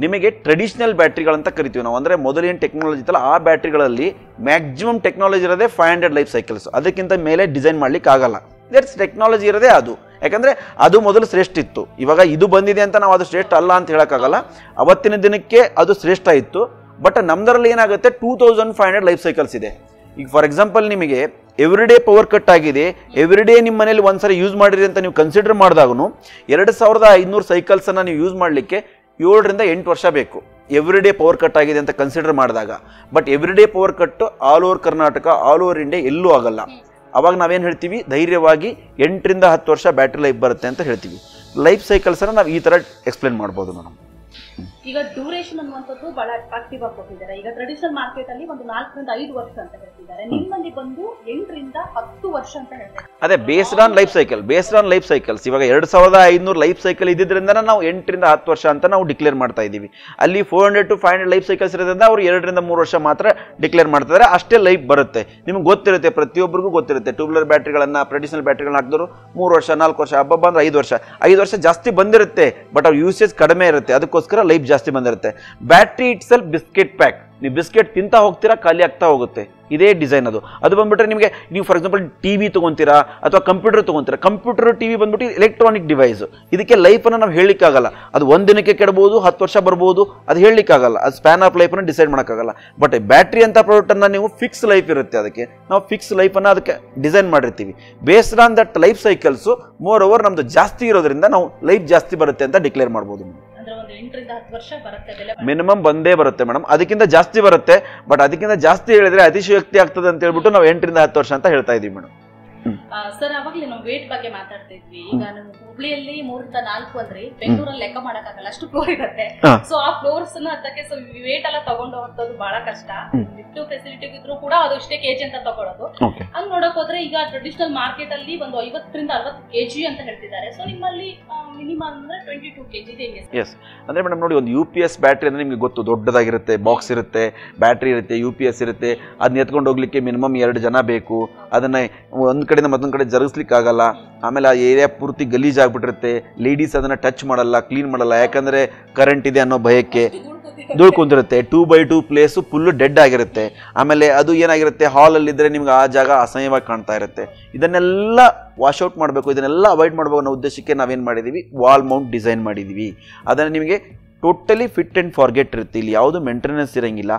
ನಿಮಗೆ ಟ್ರೆಡಿಷನಲ್ ಬ್ಯಾಟ್ರಿಗಳಂತ ಕರಿತೀವಿ ನಾವು. ಅಂದರೆ ಮೊದಲೇನು ಟೆಕ್ನಾಲಜಿ ಇತ್ತಲ್ಲ ಆ ಬ್ಯಾಟ್ರಿಗಳಲ್ಲಿ ಮ್ಯಾಕ್ಸಿಮಮ್ ಟೆಕ್ನಾಲಜಿ ಇರೋದೇ 500 ಲೈಫ್ ಸೈಕಲ್ಸ್. ಅದಕ್ಕಿಂತ ಮೇಲೆ ಡಿಸೈನ್ ಮಾಡ್ಲಿಕ್ಕೆ ಆಗಲ್ಲ. ದಟ್ಸ್ ಟೆಕ್ನಾಲಜಿ ಇರೋದೇ ಅದು. ಯಾಕಂದರೆ ಅದು ಮೊದಲು ಶ್ರೇಷ್ಠ ಇತ್ತು. ಇವಾಗ ಇದು ಬಂದಿದೆ ಅಂತ ನಾವು ಅದು ಶ್ರೇಷ್ಠ ಅಲ್ಲ ಅಂತ ಹೇಳೋಕ್ಕಾಗಲ್ಲ. ಅವತ್ತಿನ ದಿನಕ್ಕೆ ಅದು ಶ್ರೇಷ್ಠ ಇತ್ತು. ಬಟ್ ನಮ್ದರಲ್ಲಿ ಏನಾಗುತ್ತೆ, 2500 ಲೈಫ್ ಸೈಕಲ್ಸ್ ಇದೆ. ಈಗ ಫಾರ್ ಎಕ್ಸಾಂಪಲ್, ನಿಮಗೆ ಎವ್ರಿಡೇ ಪವರ್ ಕಟ್ ಆಗಿದೆ, ಎವ್ರಿಡೇ ನಿಮ್ಮ ಮನೇಲಿ ಒಂದ್ಸರಿ ಯೂಸ್ ಮಾಡಿರಿ ಅಂತ ನೀವು ಕನ್ಸಿಡರ್ ಮಾಡಿದಾಗೂ 2500 ಸೈಕಲ್ಸನ್ನು ನೀವು ಯೂಸ್ ಮಾಡಲಿಕ್ಕೆ 7 ರಿಂದ 8 ವರ್ಷ ಬೇಕು. ಎವ್ರಿಡೇ ಪವರ್ ಕಟ್ ಆಗಿದೆ ಅಂತ ಕನ್ಸಿಡರ್ ಮಾಡಿದಾಗ. But everyday power cut all over Karnataka, all over India ಎಲ್ಲೂ ಆಗಲ್ಲ. ಅವಾಗ ನಾವೇನು ಹೇಳ್ತೀವಿ, ಧೈರ್ಯವಾಗಿ 8 ರಿಂದ 10 ವರ್ಷ ಬ್ಯಾಟ್ರಿ ಲೈಫ್ ಬರುತ್ತೆ ಅಂತ ಹೇಳ್ತೀವಿ. ಲೈಫ್ ಸೈಕಲ್ಸನ್ನು ನಾವು ಈ ಥರ ಎಕ್ಸ್ಪ್ಲೇನ್ ಮಾಡ್ಬೋದು ಮೇಡಮ್. ಈಗ ಡ್ಯೂರೇಷನ್ ಅನ್ನುವಂಥದ್ದು ಬಹಳ ಅಟ್ರಾಕ್ಟಿವ್ ಆಗಿ ಕೊಟ್ಟಿದ್ದಾರೆ. ಈಗ ಟ್ರೆಡಿಷನಲ್ ಮಾರ್ಕೆಟ್ ಅಲ್ಲಿ ಒಂದು 4 ರಿಂದ 5 ವರ್ಷ ಅಂತ ಹೇಳ್ತಿದ್ದಾರೆ, ನಿಮ್ಮಲ್ಲಿ ಬಂದು 8 ರಿಂದ 10 ವರ್ಷ ಅಂತ ಹೇಳ್ತಾರೆ. ಅದೇ ಬೇಸ್ಡ್ ಆನ್ ಲೈಫ್ ಸೈಕಲ್ಸ್. ಇವಾಗ 2500 ಲೈಫ್ ಸೈಕಲ್ ಇದ್ದಿದ್ರಿಂದ ನಾವು 8 ರಿಂದ 10 ವರ್ಷ ಅಂತ ನಾವು ಡಿಕ್ಲೇರ್ ಮಾಡ್ತಾ ಇದ್ದೀವಿ. ಅಲ್ಲಿ 400 to 500 ಲೈಫ್ ಸೈಕಲ್ಸ್ ಇರೋದ್ರಿಂದ ಅವ್ರು 2 ರಿಂದ 3 ವರ್ಷ ಮಾತ್ರ ಡಿಕ್ಲೇರ್ ಮಾಡ್ತಿದ್ದಾರೆ. ಅಷ್ಟೇ ಲೈಫ್ ಬರುತ್ತೆ. ನಿಮ್ಗೆ ಗೊತ್ತಿರುತ್ತೆ, ಪ್ರತಿಯೊಬ್ಬರಿಗೂ ಗೊತ್ತಿರುತ್ತೆ. ಟ್ಯೂಬ್ಲರ್ ಬ್ಯಾಟ್ರಿಗಳನ್ನ, ಟ್ರೆಡಿಷನಲ್ ಬ್ಯಾಟ್ರಿಗಳನ್ನ ಹಾಕಿದ್ರು 3 ವರ್ಷ 4 ವರ್ಷ, ಹಬ್ಬ ಅಂದ್ರೆ 5 ವರ್ಷ ಜಾಸ್ತಿ ಬಂದಿರುತ್ತೆ. ಬಟ್ ಅವ್ರ ಯೂಸೇಜ್ ಕಡಿಮೆ ಇರುತ್ತೆ, ಅದಕ್ಕೋಸ್ಕರ ಲೈಫ್ ಜಾಸ್ತಿ ಬಂದಿರುತ್ತೆ. Battery it self biscuit pack. ನೀವು ಬಿಸ್ಕೆಟ್ ತಿಂತಾ ಹೋಗ್ತೀರಾ, ಖಾಲಿ ಆಗ್ತಾ ಹೋಗುತ್ತೆ. ಇದೇ ಡಿಸೈನ್ ಅದು ಬಂದ್ಬಿಟ್ರೆ ನಿಮಗೆ ನೀವು ಫಾರ್ ಎಕ್ಸಾಂಪಲ್ ಟಿವಿ ತೊಗೊಂತೀರಾ ಅಥವಾ ಕಂಪ್ಯೂಟರ್ ತೊಗೊಂತೀರಾ, ಕಂಪ್ಯೂಟರ್ ಟಿವಿ ಬಂದ್ಬಿಟ್ಟು ಎಲೆಕ್ಟ್ರಾನಿಕ್ ಡಿವೈಸ್, ಇದಕ್ಕೆ ಲೈಫನ್ನು ನಾವು ಹೇಳಲಿಕ್ಕಾಗಲ್ಲ. ಅದು ಒಂದು ದಿನಕ್ಕೆ ಕೆಡಬಹುದು, 10 ವರ್ಷ ಬರ್ಬೋದು, ಅದು ಹೇಳಲಿಕ್ಕಾಗಲ್ಲ. ಅದು ಸ್ಪ್ಯಾನ್ ಆಫ್ ಲೈಫನ್ನು ಡಿಸೈಡ್ ಮಾಡೋಕ್ಕಾಗಲ್ಲ. ಬಟ್ ಬ್ಯಾಟ್ರಿ ಅಂತ ಪ್ರಾಡಕ್ಟನ್ನು ನೀವು ಫಿಕ್ಸ್ ಲೈಫ್ ಇರುತ್ತೆ, ಅದಕ್ಕೆ ನಾವು ಫಿಕ್ಸ್ ಲೈಫನ್ನು ಅದಕ್ಕೆ ಡಿಸೈನ್ ಮಾಡಿರ್ತೀವಿ. Based on that life cycles more over ನಮ್ದು ಜಾಸ್ತಿ ಇರೋದ್ರಿಂದ ನಾವು ಲೈಫ್ ಜಾಸ್ತಿ ಬರುತ್ತೆ ಅಂತ ಡಿಕ್ಲೇರ್ ಮಾಡ್ಬೋದು. ಮಿನಿಮಮ್ ಬಂದೇ ಬರುತ್ತೆ ಮೇಡಮ್, ಅದಕ್ಕಿಂತ ಜಾಸ್ತಿ ಬರುತ್ತೆ. ಬಟ್ ಅದಕ್ಕಿಂತ ಜಾಸ್ತಿ ಹೇಳಿದ್ರೆ ಅತಿಶಯೋಕ್ತಿ ಆಗ್ತದೆ ಅಂತ ಹೇಳ್ಬಿಟ್ಟು ನಾವು 8 ರಿಂದ 10 ವರ್ಷ ಅಂತ ಹೇಳ್ತಾ ಇದೀವಿ ಮೇಡಮ್. ಸರ್ ಅವಾಗಲೇ ನಾವು ವೇಟ್ ಬಗ್ಗೆ ಮಾತಾಡ್ತಿದ್ವಿ. ಈಗ ನಾವು ಹುಬ್ಳಿಯಲ್ಲಿ 3 ರಿಂದ 4 ಅಂದ್ರೆ ಬೆಂಗಳೂರಲ್ಲಿ ಲೆಕ್ಕ ಮಾಡಕ್ಕಾಗಲ್ಲ, ಅಷ್ಟು ಫ್ಲೋರ್ ಇರುತ್ತೆ. ಸೊ ಆ ಫ್ಲೋರ್ಸ್ ಅದಕ್ಕೆ ಸೊ ವೇಟ್ ಎಲ್ಲ ತಗೊಂಡು ಹೋಗೋದು ಬಹಳ ಕಷ್ಟ. ಲಿಫ್ಟ್ ಫೆಸಿಲಿಟಿ ಇದ್ರೂ ಕೂಡ ಅದು ಇಷ್ಟೇ ಕೆಜಿ ಅಂತ ತಗೊಳ್ಳೋದು. ಹಂಗ್ ನೋಡಕ್ ಹೋದ್ರೆ ಈಗ ಟ್ರೆಡಿಷನಲ್ ಮಾರ್ಕೆಟ್ ಅಲ್ಲಿ ಒಂದು 50 ರಿಂದ 60 ಕೆಜಿ ಅಂತ ಹೇಳ್ತಿದ್ದಾರೆ. ಸೊ ನಿಮ್ಮಲ್ಲಿ ಮಿನಿಮಮ್ ಅಂದ್ರೆ 22 ಕೆಜಿ ಇದೆ. ಎಸ್ ಅಂದ್ರೆ ಮೇಡಮ್ ನೋಡಿ, ಒಂದು UPS ಬ್ಯಾಟ್ರಿ ಅಂದ್ರೆ ನಿಮ್ಗೆ ಗೊತ್ತು, ದೊಡ್ಡದಾಗಿರುತ್ತೆ, ಬಾಕ್ಸ್ ಇರುತ್ತೆ, ಬ್ಯಾಟ್ರಿ ಇರುತ್ತೆ, UPS ಇರುತ್ತೆ. ಅದನ್ನ ಎತ್ಕೊಂಡು ಹೋಗ್ಲಿಕ್ಕೆ ಮಿನಿಮಮ್ 2 ಜನ ಬೇಕು. ಅದನ್ನ ಒಂದ್ ಕಡೆಯಿಂದ ಮತ್ತೊಂದ್ ಕಡೆ ಜರುಗಿಸ್ಲಿಕ್ಕೆ ಆಗಲ್ಲ. ಆಮೇಲೆ ಆ ಏರಿಯಾ ಪೂರ್ತಿ ಗಲೀಜ್ ಆಗ್ಬಿಟ್ಟಿರುತ್ತೆ. ಲೇಡೀಸ್ ಅದನ್ನ ಟಚ್ ಮಾಡಲ್ಲ, ಕ್ಲೀನ್ ಮಾಡಲ್ಲ, ಯಾಕಂದ್ರೆ ಕರೆಂಟ್ ಇದೆ ಅನ್ನೋ ಭಯಕ್ಕೆ ಧೂಳು ಕುಂತಿರುತ್ತೆ. 2x2 ಪ್ಲೇಸು ಫುಲ್ಲು ಡೆಡ್ ಆಗಿರುತ್ತೆ. ಆಮೇಲೆ ಅದು ಏನಾಗಿರುತ್ತೆ, ಹಾಲಲ್ಲಿ ಇದ್ರೆ ನಿಮ್ಗೆ ಆ ಜಾಗ ಅಸಹ್ಯವಾಗಿ ಕಾಣ್ತಾ ಇರುತ್ತೆ. ಇದನ್ನೆಲ್ಲ ವಾಶ್ಔಟ್ ಮಾಡಬೇಕು, ಇದನ್ನೆಲ್ಲ ಅವಾಯ್ಡ್ ಮಾಡಬೇಕು ಅನ್ನೋ ಉದ್ದೇಶಕ್ಕೆ ನಾವೇನು ಮಾಡಿದ್ದೀವಿ, ವಾಲ್ ಮೌಂಟ್ ಡಿಸೈನ್ ಮಾಡಿದ್ದೀವಿ. ಅದನ್ನು ನಿಮಗೆ ಟೋಟಲಿ ಫಿಟ್ ಆ್ಯಂಡ್ ಫಾರ್ಗೆಟ್ ಇರುತ್ತೆ, ಇಲ್ಲಿ ಯಾವುದು ಮೇಂಟೆನೆನ್ಸ್ ಇರೋಂಗಿಲ್ಲ.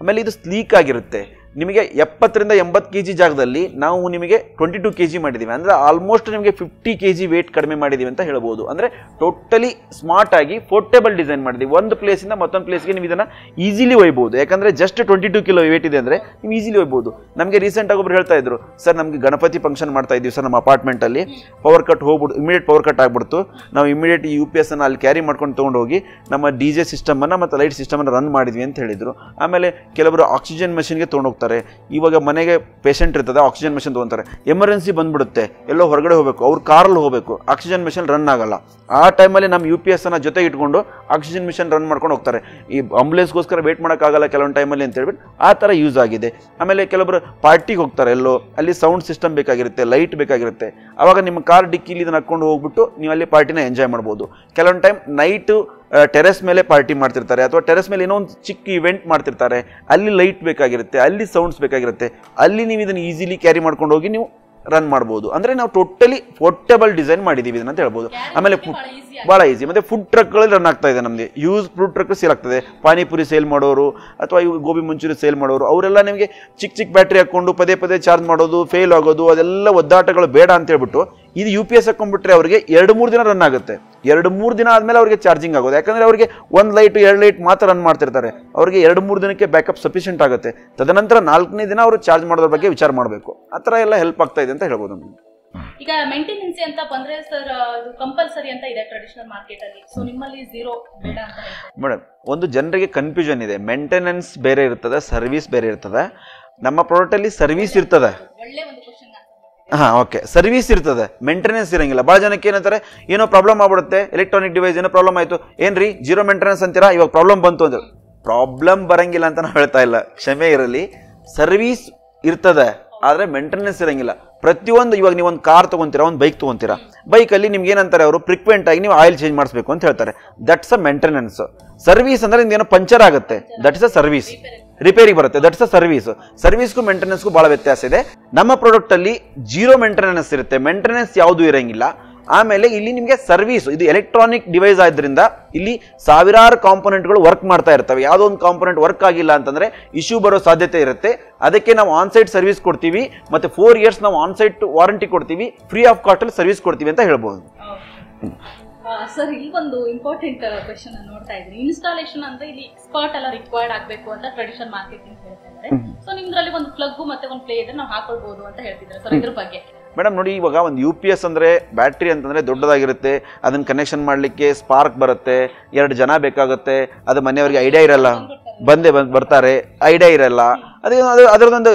ಆಮೇಲೆ ಇದು ಸ್ಲೀಕ್ ಆಗಿರುತ್ತೆ. ನಿಮಗೆ 70 ರಿಂದ 80 ಕೆಜಿ ಜಾಗದಲ್ಲಿ ನಾವು ನಿಮಗೆ 22 ಕೆಜಿ ಮಾಡಿದ್ದೀವಿ. ಅಂದರೆ ಆಲ್ಮೋಸ್ಟ್ ನಿಮಗೆ 50 ಕೆಜಿ ವೇಟ್ ಕಡಿಮೆ ಮಾಡಿದ್ದೀವಿ ಅಂತ ಹೇಳ್ಬೋದು. ಅಂದರೆ ಟೋಟಲಿ ಸ್ಮಾರ್ಟ್ ಆಗಿ ಪೋರ್ಟೇಬಲ್ ಡಿಸೈನ್ ಮಾಡಿದ್ದೀವಿ. ಒಂದು ಪ್ಲೇಸಿಂದ ಮತ್ತೊಂದು ಪ್ಲೇಸ್ಗೆ ನೀವು ಇದನ್ನು ಈಸಿಲಿ ಒಯ್ಬೋದು. ಯಾಕಂದರೆ ಜಸ್ಟ್ 22 ಕಿಲೋ ವೇಟ್ ಇದೆ ಅಂದರೆ ನೀವು ಈಸಿಲಿ ಒಯ್ಬೋದು. ನಮಗೆ ರೀಸೆಂಟಾಗಿ ಒಬ್ರು ಹೇಳ್ತಾ ಇದ್ರು, ಸರ್ ನಮಗೆ ಗಣಪತಿ ಫಂಕ್ಷನ್ ಮಾಡ್ತಾ ಇದ್ದೀವಿ ಸರ್ ನಮ್ಮ ಅಪಾರ್ಟ್ಮೆಂಟಲ್ಲಿ, ಪವರ್ ಕಟ್ ಹೋಗ್ಬಿಟ್ಟು ಇಮಿಡಿಯೇಟ್ ಪವರ್ ಕಟ್ ಆಗ್ಬಿಡ್ತು. ನಾವು ಇಮಿಡಿಯೇಟ್ UPS ಅನ್ನು ಅಲ್ಲಿ ಕ್ಯಾರಿ ಮಾಡ್ಕೊಂಡು ತೊಗೊಂಡು ಹೋಗಿ ನಮ್ಮ DJ ಸಿಸ್ಟಮನ್ನು ಮತ್ತು ಲೈಟ್ ಸಿಸ್ಟಮನ್ನು ರನ್ ಮಾಡಿದ್ವಿ ಅಂತ ಹೇಳಿದರು. ಆಮೇಲೆ ಕೆಲವರು ಆಕ್ಸಿಜನ್ ಮಷಿನ್ಗೆ ತೊಗೊಂಡು ಹೋಗ್ತಾರೆ. ಇವಾಗ ಮನೆಗೆ ಪೇಷಂಟ್ ಇರ್ತದೆ, ಆಕ್ಸಿಜನ್ ಮಷಿನ್ ತೊಗೊಂತಾರೆ, ಎಮರ್ಜೆನ್ಸಿ ಬಂದ್ಬಿಡುತ್ತೆ, ಎಲ್ಲೋ ಹೊರಗಡೆ ಹೋಗಬೇಕು, ಅವ್ರು ಕಾರಲ್ಲಿ ಹೋಗಬೇಕು, ಆಕ್ಸಿಜನ್ ಮಿಷನ್ ರನ್ ಆಗಲ್ಲ. ಆ ಟೈಮಲ್ಲಿ ನಮ್ಮ UPS ಅನ್ನ ಜೊತೆಗೆ ಇಟ್ಕೊಂಡು ಆಕ್ಸಿಜನ್ ಮಿಷನ್ ರನ್ ಮಾಡ್ಕೊಂಡು ಹೋಗ್ತಾರೆ. ಈ ಆಂಬುಲೆನ್ಸ್ಗೋಸ್ಕರ ವೇಟ್ ಮಾಡೋಕ್ಕಾಗಲ್ಲ ಕೆಲವೊಂದು ಟೈಮಲ್ಲಿ ಅಂತ ಹೇಳ್ಬಿಟ್ಟು ಆ ಥರ ಯೂಸ್ ಆಗಿದೆ. ಆಮೇಲೆ ಕೆಲವರು ಪಾರ್ಟಿಗೆ ಹೋಗ್ತಾರೆ, ಎಲ್ಲೋ ಅಲ್ಲಿ ಸೌಂಡ್ ಸಿಸ್ಟಮ್ ಬೇಕಾಗಿರುತ್ತೆ, ಲೈಟ್ ಬೇಕಾಗಿರುತ್ತೆ. ಆವಾಗ ನಿಮ್ಮ ಕಾರ್ ಡಿಕ್ಕಿಲಿ ಇದನ್ನ ಹಾಕೊಂಡು ಹೋಗ್ಬಿಟ್ಟು ನೀವು ಅಲ್ಲಿ ಪಾರ್ಟಿನ ಎಂಜಾಯ್ ಮಾಡ್ಬೋದು. ಕೆಲವೊಂದು ಟೈಮ್ ನೈಟು ಟೆರೆಸ್ ಮೇಲೆ ಪಾರ್ಟಿ ಮಾಡ್ತಿರ್ತಾರೆ, ಅಥವಾ ಟೆರೆಸ್ ಮೇಲೆ ಏನೋ ಒಂದು ಚಿಕ್ಕ ಇವೆಂಟ್ ಮಾಡ್ತಿರ್ತಾರೆ, ಅಲ್ಲಿ ಲೈಟ್ ಬೇಕಾಗಿರುತ್ತೆ, ಅಲ್ಲಿ ಸೌಂಡ್ಸ್ ಬೇಕಾಗಿರುತ್ತೆ. ಅಲ್ಲಿ ನೀವು ಇದನ್ನು ಈಸಿಲಿ ಕ್ಯಾರಿ ಮಾಡ್ಕೊಂಡು ಹೋಗಿ ನೀವು ರನ್ ಮಾಡ್ಬೋದು. ಅಂದರೆ ನಾವು ಟೋಟಲಿ ಪೋರ್ಟೇಬಲ್ ಡಿಸೈನ್ ಮಾಡಿದ್ದೀವಿ ಇದನ್ನ ಅಂತ ಹೇಳ್ಬೋದು. ಆಮೇಲೆ ಭಾಳ ಈಸಿ. ಮತ್ತು ಫುಡ್ ಟ್ರಕ್ಗಳಲ್ಲಿ ರನ್ ಆಗ್ತಾ ಇದೆ ನಮಗೆ, ಯೂಸ್ ಫುಡ್ ಟ್ರಕ್ ಸೇಲ್ ಆಗ್ತದೆ. ಪಾನಿಪುರಿ ಸೇಲ್ ಮಾಡೋರು ಅಥವಾ ಇವು ಗೋಬಿ ಮಂಚೂರಿ ಸೇಲ್ ಮಾಡೋರು ಅವರೆಲ್ಲ ನಿಮಗೆ ಚಿಕ್ಕ ಬ್ಯಾಟ್ರಿ ಹಾಕ್ಕೊಂಡು ಪದೇ ಪದೇ ಚಾರ್ಜ್ ಮಾಡೋದು, ಫೇಲ್ ಆಗೋದು, ಅದೆಲ್ಲ ಒದ್ದಾಟಗಳು ಬೇಡ ಅಂತ ಹೇಳ್ಬಿಟ್ಟು ಇದು UPS ಹಾಕೊಂಡ್ಬಿಟ್ರೆ ಅವರಿಗೆ 2-3 ದಿನ ರನ್ ಆಗುತ್ತೆ. 2-3 ದಿನ ಆದಮೇಲೆ ಅವರಿಗೆ ಚಾರ್ಜಿಂಗ್ ಆಗೋದು. ಯಾಕಂದರೆ ಅವರಿಗೆ 1 ಲೈಟ್ 2 ಲೈಟ್ ಮಾತ್ರ ರನ್ ಮಾಡ್ತಿರ್ತಾರೆ. ಅವರಿಗೆ 2-3 ದಿನಕ್ಕೆ ಬ್ಯಾಕಪ್ ಸಫಿಷಿಯೆಂಟ್ ಆಗುತ್ತೆ. ತದನಂತರ 4ನೇ ದಿನ ಅವರು ಚಾರ್ಜ್ ಮಾಡೋದ್ರ ಬಗ್ಗೆ ವಿಚಾರ ಮಾಡಬೇಕು. ಆ ಥರ ಎಲ್ಲ ಹೆಲ್ಪ್ ಆಗ್ತಾ ಇದೆ ಅಂತ ಹೇಳ್ಬೋದು ನಮಗೆ. ಈಗ ಮೇಂಟೆನೆನ್ಸ್ ಅಂತ ಬಂದ್ರೆ ಸರ್ ಅದು ಕಂಪಲ್ಸರಿ ಅಂತ ಇದೆ ಟ್ರೆಡಿಷನಲ್ ಮಾರ್ಕೆಟ್ ಅಲ್ಲಿ. ಸೊ ನಿಮ್ಮಲ್ಲಿ 0 ಬೇಡ ಅಂತ ಹೇಳ್ತಾರೆ ಮೇಡಮ್. ಒಂದು ಜನರಿಗೆ ಕನ್ಫ್ಯೂಷನ್ ಇದೆ, ಮೇಂಟೆನೆನ್ಸ್ ಬೇರೆ ಇರ್ತದೆ, ಸರ್ವಿಸ್ ಬೇರೆ ಇರ್ತದೆ. ನಮ್ಮ ಪ್ರಾಡಕ್ಟ್ ಅಲ್ಲಿ ಸರ್ವಿಸ್ ಇರ್ತದೆ. ಒಳ್ಳೆ ಒಂದು ಕ್ವಶನ್. ಓಕೆ, ಸರ್ವಿಸ್ ಇರ್ತದೆ, ಮೇಂಟೆನೆನ್ಸ್ ಇರಂಗಿಲ್ಲ. ಭಾಳ ಜನಕ್ಕೆ ಏನಂತಾರೆ, ಏನೋ ಪ್ರಾಬ್ಲಮ್ ಆಗ್ಬಿಡುತ್ತೆ, ಎಲೆಕ್ಟ್ರಾನಿಕ್ ಡಿವೈಸ್ ಏನೋ ಪ್ರಾಬ್ಲಮ್ ಆಯಿತು, ಏನ್ರಿ 0 ಮೇಂಟೆನೆನ್ಸ್ ಅಂತೀರಾ, ಇವಾಗ ಪ್ರಾಬ್ಲಮ್ ಬಂತು ಅಂದ್ರೆ ಪ್ರಾಬ್ಲಮ್ ಬರಂಗಿಲ್ಲ ಅಂತ ನಾವು ಹೇಳ್ತಾ ಇಲ್ಲ, ಕ್ಷಮೆ ಇರಲಿ. ಸರ್ವಿಸ್ ಇರ್ತದೆ, ಆದರೆ ಮೇಂಟೆನೆನ್ಸ್ ಇರಂಗಿಲ್ಲ. ಪ್ರತಿಯೊಂದು ಇವಾಗ ನೀವು ಒಂದು ಕಾರ್ ತೊಗೊಂತೀರಾ, ಒಂದು ಬೈಕ್ ತೊಗೊಂತೀರಾ, ಬೈಕಲ್ಲಿ ನಿಮ್ಗೆ ಏನಂತಾರೆ ಅವರು, ಫ್ರೀಕ್ವೆಂಟ್ ಆಗಿ ನೀವು ಆಯಿಲ್ ಚೇಂಜ್ ಮಾಡಿಸ್ಬೇಕು ಅಂತ ಹೇಳ್ತಾರೆ. That's a maintenance. ಸರ್ವಿಸ್ ಅಂದರೆ ನಿಮ್ಗೆ ಏನೋ ಪಂಚರ್ ಆಗುತ್ತೆ, ದಟ್ಸ್ ಅ ಸರ್ವಿಸ್. ರಿಪೇರಿ ಬರುತ್ತೆ, ದಟ್ಸ್ ಅ ಸರ್ವಿಸ್. ಸರ್ವಿಸ್ಗೂ ಮೇಂಟೆನೆನ್ಸ್ಗೂ ಭಾಳ ವ್ಯತ್ಯಾಸ ಇದೆ. ನಮ್ಮ ಪ್ರಾಡಕ್ಟ್ ಅಲ್ಲಿ 0 ಮೇಂಟೆನೆನ್ಸ್ ಇರುತ್ತೆ, ಮೇಂಟೆನೆನ್ಸ್ ಯಾವುದೂ ಇರಂಗಿಲ್ಲ. ಆಮೇಲೆ ಇಲ್ಲಿ ನಿಮಗೆ ಸರ್ವಿಸ್, ಇದು ಎಲೆಕ್ಟ್ರಾನಿಕ್ ಡಿವೈಸ್ ಆದ್ರಿಂದ ಇಲ್ಲಿ ಸಾವಿರಾರು ಕಾಂಪೊನೆಂಟ್ಗಳು ವರ್ಕ್ ಮಾಡ್ತಾ ಇರ್ತವೆ. ಯಾವುದೋ ಒಂದು ಕಾಂಪೊನೆಂಟ್ ವರ್ಕ್ ಆಗಿಲ್ಲ ಅಂತಂದ್ರೆ ಇಶ್ಯೂ ಬರೋ ಸಾಧ್ಯತೆ ಇರುತ್ತೆ. ಅದಕ್ಕೆ ನಾವು ಆನ್ಸೈಟ್ ಸರ್ವಿಸ್ ಕೊಡ್ತೀವಿ, ಮತ್ತೆ 4 years ನಾವು ಆನ್ಸೈಟ್ ವಾರಂಟಿ ಕೊಡ್ತೀವಿ, ಫ್ರೀ ಆಫ್ ಕಾಸ್ಟ್ ಅಲ್ಲಿ ಸರ್ವಿಸ್ ಕೊಡ್ತೀವಿ ಅಂತ ಹೇಳ್ಬೋದು. ಸರ್ ಈ ಒಂದು ಇಂಪಾರ್ಟೆಂಟ್ ಕ್ವೆಶ್ಚನ್ ನೋಡ್ತಾ ಇದ್ದೀನಿ, ಇನ್ಸ್ಟಾಲೇಷನ್ ಅಂದ್ರೆ ಇಲ್ಲಿ ಎಕ್ಸ್ಪರ್ಟ್ ಎಲ್ಲ ರಿಕ್ವೈರ್ಡ್ ಆಗಬೇಕು ಅಂತ ಟ್ರೆಡಿಷನಲ್ ಮಾರ್ಕೆಟಿಂಗ್ ಹೇಳ್ತಾ ಇದ್ದಾರೆ. ಸೊ ನಿಮ್ದ್ರಲ್ಲಿ ಒಂದು ಪ್ಲಗ್ ಮತ್ತೆ ಒಂದು ಪ್ಲೇ ಇದ್ರೆ ನಾವು ಹಾಕೊಳ್ಬಹುದು ಅಂತ ಹೇಳ್ತಿದ್ದಾರೆ. ಸರ್ ಇದ್ರ ಬಗ್ಗೆ ಮೇಡಮ್ ನೋಡಿ, ಇವಾಗ ಒಂದು UPS ಅಂದರೆ ಬ್ಯಾಟ್ರಿ ಅಂತಂದರೆ ದೊಡ್ಡದಾಗಿರುತ್ತೆ, ಅದನ್ನು ಕನೆಕ್ಷನ್ ಮಾಡಲಿಕ್ಕೆ ಸ್ಪಾರ್ಕ್ ಬರುತ್ತೆ, 2 ಜನ ಬೇಕಾಗುತ್ತೆ, ಅದು ಮನೆಯವರಿಗೆ ಐಡಿಯಾ ಇರಲ್ಲ, ಬರ್ತಾರೆ, ಐಡಿಯಾ ಇರಲ್ಲ. ಅದರದೊಂದು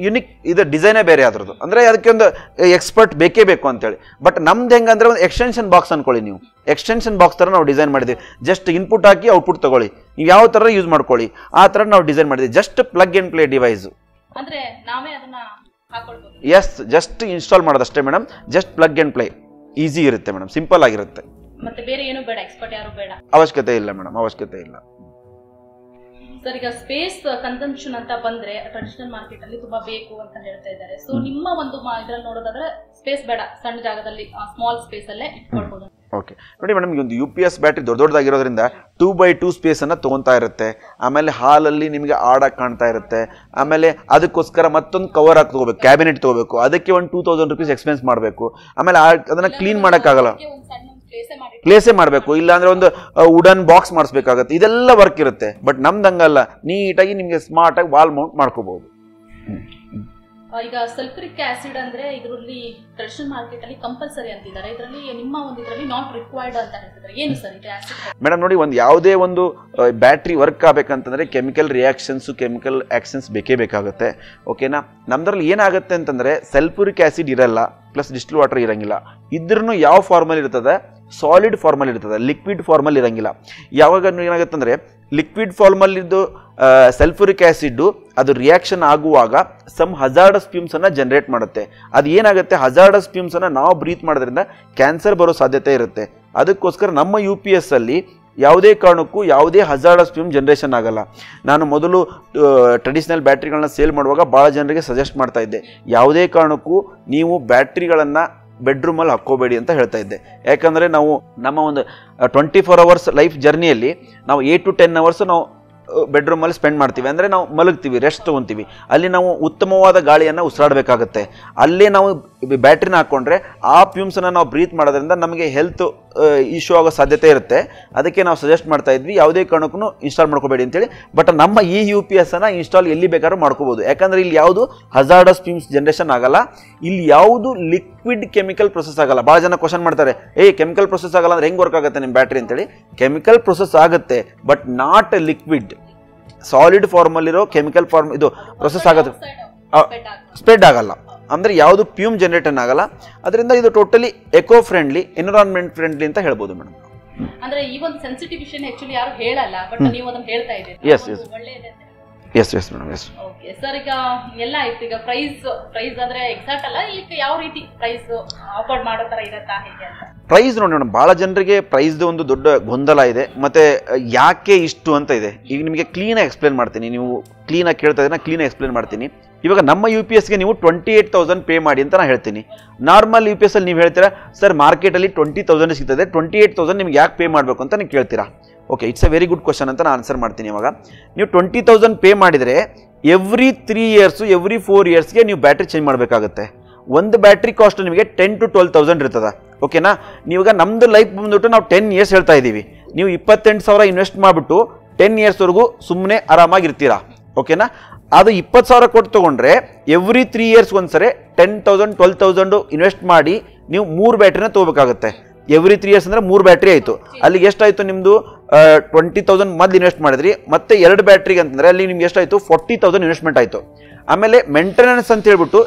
ಯುನಿಕ್ ಇದು ಡಿಸೈನೇ ಬೇರೆ ಅದರದ್ದು, ಅಂದರೆ ಅದಕ್ಕೆ ಒಂದು ಎಕ್ಸ್ಪರ್ಟ್ ಬೇಕೇ ಬೇಕು ಅಂತೇಳಿ. ಬಟ್ ನಮ್ದು ಹೆಂಗಂದ್ರೆ ಒಂದು ಎಕ್ಸ್ಟೆನ್ಷನ್ ಬಾಕ್ಸ್ ಅನ್ಕೊಳ್ಳಿ, ನೀವು ಎಕ್ಸ್ಟೆನ್ಷನ್ ಬಾಕ್ಸ್ ಥರ ನಾವು ಡಿಸೈನ್ ಮಾಡಿದ್ದೀವಿ. ಜಸ್ಟ್ ಇನ್ಪುಟ್ ಹಾಕಿ ಔಟ್ಪುಟ್ ತಗೊಳ್ಳಿ, ನೀವು ಯಾವ ಥರ ಯೂಸ್ ಮಾಡ್ಕೊಳ್ಳಿ ಆ ಥರ ನಾವು ಡಿಸೈನ್ ಮಾಡಿದ್ದೀವಿ. Just plug and play device. ಅಂದ್ರೆ ನಾವೇ ಅದನ್ನ ಹಾಕೊಳ್ಬಹುದು. ಎಸ್, ಜಸ್ಟ್ ಇನ್ಸ್ಟಾಲ್ ಮಾಡೋದಷ್ಟೇ madam. Just plug and play, easy ಇರುತ್ತೆ ಮೇಡಮ್, ಸಿಂಪಲ್ ಆಗಿರುತ್ತೆ. ಮತ್ತೆ ಬೇರೆ ಏನು ಬೇಡ, ಎಕ್ಸ್ಪರ್ಟ್ ಯಾರು ಬೇಡ, ಅವಶ್ಯಕತೆ ಇಲ್ಲ ಮೇಡಮ್, ಅವಶ್ಯಕತೆ ಇಲ್ಲ. ಸರ್, ಈಗ ಸ್ಪೇಸ್ ಕನ್ಸಂಪ್ಷನ್ ಅಂತ ಬಂದ್ರೆ ಟ್ರೆಡಿಷನಲ್ ಮಾರ್ಕೆಟ್ ಅಲ್ಲಿ ತುಂಬಾ ಬೇಕು ಅಂತ ಹೇಳ್ತಾ ಇದ್ದಾರೆ. ಸೊ ನಿಮ್ಮ ಒಂದು ಇದ್ರಲ್ಲಿ ನೋಡೋದಾದ್ರೆ ಸ್ಪೇಸ್ ಬೇಡ, ಸಣ್ಣ ಜಾಗದಲ್ಲಿ ಸ್ಮಾಲ್ ಸ್ಪೇಸ್ ಅಲ್ಲೇ ಇಟ್ಕೊಳ್ಬಹುದು. ಓಕೆ ನೋಡಿ ಮೇಡಮ್, ಈ ಒಂದು UPS ಬ್ಯಾಟ್ರಿ ದೊಡ್ಡದಾಗಿರೋದ್ರಿಂದ 2x2 ಸ್ಪೇಸನ್ನು ತೊಗೊತಾ ಇರುತ್ತೆ. ಆಮೇಲೆ ಹಾಲಲ್ಲಿ ನಿಮಗೆ ಆಡಕ್ಕೆ ಕಾಣ್ತಾ ಇರುತ್ತೆ. ಆಮೇಲೆ ಅದಕ್ಕೋಸ್ಕರ ಮತ್ತೊಂದು ಕವರ್ ಹಾಕಿ ತೊಗೋಬೇಕು, ಕ್ಯಾಬಿನೆಟ್ ತೊಗೋಬೇಕು, ಅದಕ್ಕೆ ಒಂದು 2000 ರೂಪೀಸ್ ಎಕ್ಸ್ಪೆನ್ಸ್ ಮಾಡಬೇಕು. ಆಮೇಲೆ ಅದನ್ನು ಕ್ಲೀನ್ ಮಾಡೋಕ್ಕಾಗಲ್ಲ, ಪ್ಲೇಸೇ ಮಾಡಬೇಕು, ಇಲ್ಲಾಂದ್ರೆ ಒಂದು ವುಡನ್ ಬಾಕ್ಸ್ ಮಾಡಿಸ್ಬೇಕಾಗತ್ತೆ. ಇದೆಲ್ಲ ವರ್ಕ್ ಇರುತ್ತೆ. ಬಟ್ ನಮ್ದು ಹಂಗಲ್ಲ, ನೀಟಾಗಿ ನಿಮಗೆ ಸ್ಮಾರ್ಟಾಗಿ ವಾಲ್ ಮೌಂಟ್ ಮಾಡ್ಕೋಬಹುದು. ಈಗ ಸಲ್ಫ್ಯೂರಿಕ್ ಆಸಿಡ್ ಅಂದ್ರೆ ಇದರಲ್ಲಿ ಟ್ರೆಡಿಷನಲ್ ಮಾರ್ಕೆಟ್ ಅಲ್ಲಿ ಕಂಪಲ್ಸರಿ ಅಂತಿದ್ದಾರೆ, ಇದರಲ್ಲಿ ನಿಮ್ಮ ಒಂದು ಇದರಲ್ಲಿ ನಾಟ್ ರಿಕ್ವೈರ್ಡ್ ಅಂತ ಹೇಳ್ತಿದ್ದಾರೆ. ಏನು ಸರ್ ಇದು ಆಸಿಡ್? ಮೇಡಮ್ ನೋಡಿ, ಒಂದು ಯಾವುದೇ ಒಂದು ಬ್ಯಾಟ್ರಿ ವರ್ಕ್ ಆಗಬೇಕಂತಂದ್ರೆ ಕೆಮಿಕಲ್ ರಿಯಾಕ್ಷನ್ಸು, ಕೆಮಿಕಲ್ ಆಕ್ಷನ್ಸ್ ಬೇಕೇ ಬೇಕಾಗುತ್ತೆ. ಓಕೆನಾ? ನಮ್ದ್ರಲ್ಲಿ ಏನಾಗುತ್ತೆ ಅಂತಂದ್ರೆ ಸಲ್ಫ್ಯೂರಿಕ್ ಆಸಿಡ್ ಇರಲ್ಲ, ಪ್ಲಸ್ ಡಿಸ್ಟಿಲ್ ವಾಟರ್ ಇರಂಗಿಲ್ಲ. ಇದ್ರೂ ಯಾವ ಫಾರ್ಮಲ್ಲಿ ಇರ್ತದೆ? ಸಾಲಿಡ್ ಫಾರ್ಮಲ್ಲಿ ಇರ್ತದೆ, ಲಿಕ್ವಿಡ್ ಫಾರ್ಮಲ್ಲಿ ಇರಂಗಿಲ್ಲ. ಯಾವಾಗ ಏನಾಗುತ್ತೆ ಅಂದರೆ ಲಿಕ್ವಿಡ್ ಫಾರ್ಮಲ್ಲಿದ್ದು ಸಲ್ಫ್ಯೂರಿಕ್ ಆ್ಯಸಿಡ್ಡು ಅದು ರಿಯಾಕ್ಷನ್ ಆಗುವಾಗ ಸಮ್ ಹಜಾರ್ಡಸ್ ಫ್ಯೂಮ್ಸನ್ನು ಜನರೇಟ್ ಮಾಡುತ್ತೆ. ಅದು ಏನಾಗುತ್ತೆ, ಹಜಾರ್ಡಸ್ ಫ್ಯೂಮ್ಸನ್ನು ನಾವು ಬ್ರೀತ್ ಮಾಡೋದ್ರಿಂದ ಕ್ಯಾನ್ಸರ್ ಬರೋ ಸಾಧ್ಯತೆ ಇರುತ್ತೆ. ಅದಕ್ಕೋಸ್ಕರ ನಮ್ಮ UPS ಅಲ್ಲಿ ಯಾವುದೇ ಕಾರಣಕ್ಕೂ ಯಾವುದೇ ಹಜಾರ್ಡಸ್ ಫ್ಯೂಮ್ ಜನರೇಷನ್ ಆಗಲ್ಲ. ನಾನು ಮೊದಲು ಟ್ರೆಡಿಷನಲ್ ಬ್ಯಾಟ್ರಿಗಳನ್ನ ಸೇಲ್ ಮಾಡುವಾಗ ಭಾಳ ಜನರಿಗೆ ಸಜೆಸ್ಟ್ ಮಾಡ್ತಾ ಇದ್ದೆ, ಯಾವುದೇ ಕಾರಣಕ್ಕೂ ನೀವು ಬ್ಯಾಟ್ರಿಗಳನ್ನು ಬೆಡ್ರೂಮಲ್ಲಿ ಹಾಕ್ಕೋಬೇಡಿ ಅಂತ ಹೇಳ್ತಾ ಇದ್ದೆ. ಯಾಕಂದರೆ ನಾವು ನಮ್ಮ ಒಂದು 24 hours ಲೈಫ್ ಜರ್ನಿಯಲ್ಲಿ ನಾವು 8 to 10 hours ನಾವು ಬೆಡ್ರೂಮಲ್ಲಿ ಸ್ಪೆಂಡ್ ಮಾಡ್ತೀವಿ. ಅಂದರೆ ನಾವು ಮಲಗ್ತೀವಿ, ರೆಸ್ಟ್ ತೊಗೊತೀವಿ. ಅಲ್ಲಿ ನಾವು ಉತ್ತಮವಾದ ಗಾಳಿಯನ್ನು ಉಸಿರಾಡಬೇಕಾಗತ್ತೆ. ಅಲ್ಲೇ ನಾವು ಬ್ಯಾಟ್ರಿನ ಹಾಕ್ಕೊಂಡ್ರೆ ಆ ಫ್ಯೂಮ್ಸನ್ನು ನಾವು ಬ್ರೀತ್ ಮಾಡೋದ್ರಿಂದ ನಮಗೆ ಹೆಲ್ತ್ ಇಶ್ಯೂ ಆಗೋ ಸಾಧ್ಯತೆ ಇರುತ್ತೆ. ಅದಕ್ಕೆ ನಾವು ಸಜೆಸ್ಟ್ ಮಾಡ್ತಾ ಇದ್ವಿ, ಯಾವುದೇ ಕಾರಣಕ್ಕೂ ಇನ್ಸ್ಟಾಲ್ ಮಾಡ್ಕೋಬೇಡಿ ಅಂತೇಳಿ. ಬಟ್ ನಮ್ಮ ಈ UPSನ್ನು ಇನ್ಸ್ಟಾಲ್ ಎಲ್ಲಿ ಬೇಕಾದ್ರೂ ಮಾಡ್ಕೋಬೋದು. ಯಾಕಂದರೆ ಇಲ್ಲಿ ಯಾವುದು ಹಜಾರ್ಡಸ್ ಫ್ಯೂಮ್ಸ್ ಜನರೇಷನ್ ಆಗಲ್ಲ, ಇಲ್ಲಿ ಯಾವುದು ಲಿಕ್ವಿಡ್ ಕೆಮಿಕಲ್ ಪ್ರೊಸೆಸ್ ಆಗಲ್ಲ. ಭಾಳ ಜನ ಕ್ವಶನ್ ಮಾಡ್ತಾರೆ, ಕೆಮಿಕಲ್ ಪ್ರೊಸೆಸ್ ಆಗಲ್ಲ ಅಂದ್ರೆ ಹೆಂಗೆ ವರ್ಕ್ ಆಗುತ್ತೆ ನಿಮ್ಮ ಬ್ಯಾಟ್ರಿ ಅಂತೇಳಿ. ಕೆಮಿಕಲ್ ಪ್ರೊಸೆಸ್ ಆಗುತ್ತೆ, ಬಟ್ ನಾಟ್ ಲಿಕ್ವಿಡ್. ಸಾಲಿಡ್ ಫಾರ್ಮಲ್ಲಿರೋ ಕೆಮಿಕಲ್ ಫಾರ್ಮ್ ಇದು ಪ್ರೊಸೆಸ್ ಆಗುತ್ತೆ, ಸ್ಪ್ರೆಡ್ ಆಗಲ್ಲ. ಅಂದರೆ ಯಾವುದು ಫ್ಯೂಮ್ ಜನರೇಟನ್ ಆಗಲ್ಲ. ಅದರಿಂದ ಇದು totally eco friendly, environment friendly ಅಂತ ಹೇಳ್ಬೋದು ಮೇಡಮ್. ಅಂದ್ರೆ ಈ ಒಂದು ಸೆನ್ಸಿಟಿವ್ ವಿಷಯ ಆಕ್ಚುಲಿ ಯಾರು ಹೇಳಲ್ಲ, ಬಟ್ ನೀವು ಅದನ್ನ ಹೇಳ್ತಾ ಇದ್ದೀರಿ. Yes madam, yes. Okay sir, ಈಗ ಎಲ್ಲ ಆಯ್ತು. ಈಗ ಪ್ರೈಸ್ ಆದ್ರೆ ಎಕ್ಸಾಕ್ಟ್ ಅಲ್ಲ, ಈಗ ಯಾವ ರೀತಿ ಪ್ರೈಸ್ ಆಫರ್ ಮಾಡೋ ತರ ಇರತ್ತಾ, ಹೇಗೆ ಅಂತ? ಪ್ರೈಸ್ ನೋಡಿ ಮೇಡಮ್, ಭಾಳ ಜನರಿಗೆ ಪ್ರೈಸ್ದು ಒಂದು ದೊಡ್ಡ ಗೊಂದಲ ಇದೆ. ಮತ್ತು ಯಾಕೆ ಇಷ್ಟು ಅಂತ ಇದೆ. ಈಗ ನಿಮಗೆ ಕ್ಲೀನಾಗಿ ಎಕ್ಸ್ಪ್ಲೇನ್ ಮಾಡ್ತೀನಿ. ನೀವು ಕ್ಲೀನಾಗಿ ಕೇಳ್ತಾ ಇದ್ರೆ ಕ್ಲೀನಾಗಿ ಎಕ್ಸ್ಪ್ಲೇನ್ ಮಾಡ್ತೀನಿ. ಇವಾಗ ನಮ್ಮ UPSಗೆ ನೀವು 28,000 ಪೇ ಮಾಡಿ ಅಂತ ನಾನು ಹೇಳ್ತೀನಿ. ನಾರ್ಮಲ್ UPS ಅಲ್ಲಿ ನೀವು ಹೇಳ್ತೀರಾ, ಸರ್ ಮಾರ್ಕೆಟಲ್ಲಿ 20,000 ಸಿಗ್ತದೆ, 28,000 ನಿಮ್ಗೆ ಯಾಕೆ ಪೇ ಮಾಡಬೇಕು ಅಂತ ನೀವು ಕೇಳ್ತೀರಾ. Okay, it's A very good question ಅಂತ ನಾನು ಆನ್ಸರ್ ಮಾಡ್ತೀನಿ. ಇವಾಗ ನೀವು 20,000 ಪೇ ಮಾಡಿದರೆ ಎವ್ರಿ 3 years, ಎವ್ರಿ 4 yearsಗೆ ನೀವು ಬ್ಯಾಟ್ರಿ ಚೇಂಜ್ ಮಾಡಬೇಕಾಗುತ್ತೆ. ಒಂದು ಬ್ಯಾಟ್ರಿ ಕಾಸ್ಟ್ ನಿಮಗೆ 10 to 12,000 ಇರ್ತದೆ. ಓಕೆನಾ? ನೀವಾಗ ನಮ್ಮದು ಲೈಫ್ ಬಂದ್ಬಿಟ್ಟು ನಾವು 10 years ಹೇಳ್ತಾ ಇದ್ದೀವಿ. ನೀವು 28,000 ಇನ್ವೆಸ್ಟ್ ಮಾಡಿಬಿಟ್ಟು 10 yearsವರೆಗೂ ಸುಮ್ಮನೆ ಆರಾಮಾಗಿರ್ತೀರಾ. ಓಕೆನಾ? ಅದು 20,000 ಕೊಟ್ಟು ತೊಗೊಂಡ್ರೆ ಎವ್ರಿ 3 years ಒಂದ್ಸರಿ 10,000 12,000 ಇನ್ವೆಸ್ಟ್ ಮಾಡಿ ನೀವು 3 ಬ್ಯಾಟ್ರಿನ ತೊಗೋಬೇಕಾಗುತ್ತೆ. ಎವ್ರಿ 3 years ಅಂದರೆ 3 ಬ್ಯಾಟ್ರಿ ಆಯಿತು. ಅಲ್ಲಿಗೆ ಎಷ್ಟಾಯಿತು ನಿಮ್ಮದು? 20,000 ಮೊದಲು ಇನ್ವೆಸ್ಟ್ ಮಾಡಿದ್ರಿ, ಮತ್ತೆ 2 ಬ್ಯಾಟ್ರಿಗೆ ಅಂತಂದರೆ ಅಲ್ಲಿ ನಿಮ್ಗೆ ಎಷ್ಟಾಯಿತು? 40,000 ಇನ್ವೆಸ್ಟ್ಮೆಂಟ್ ಆಯಿತು. ಆಮೇಲೆ ಮೇಂಟೆನೆನ್ಸ್ ಅಂತ ಹೇಳ್ಬಿಟ್ಟು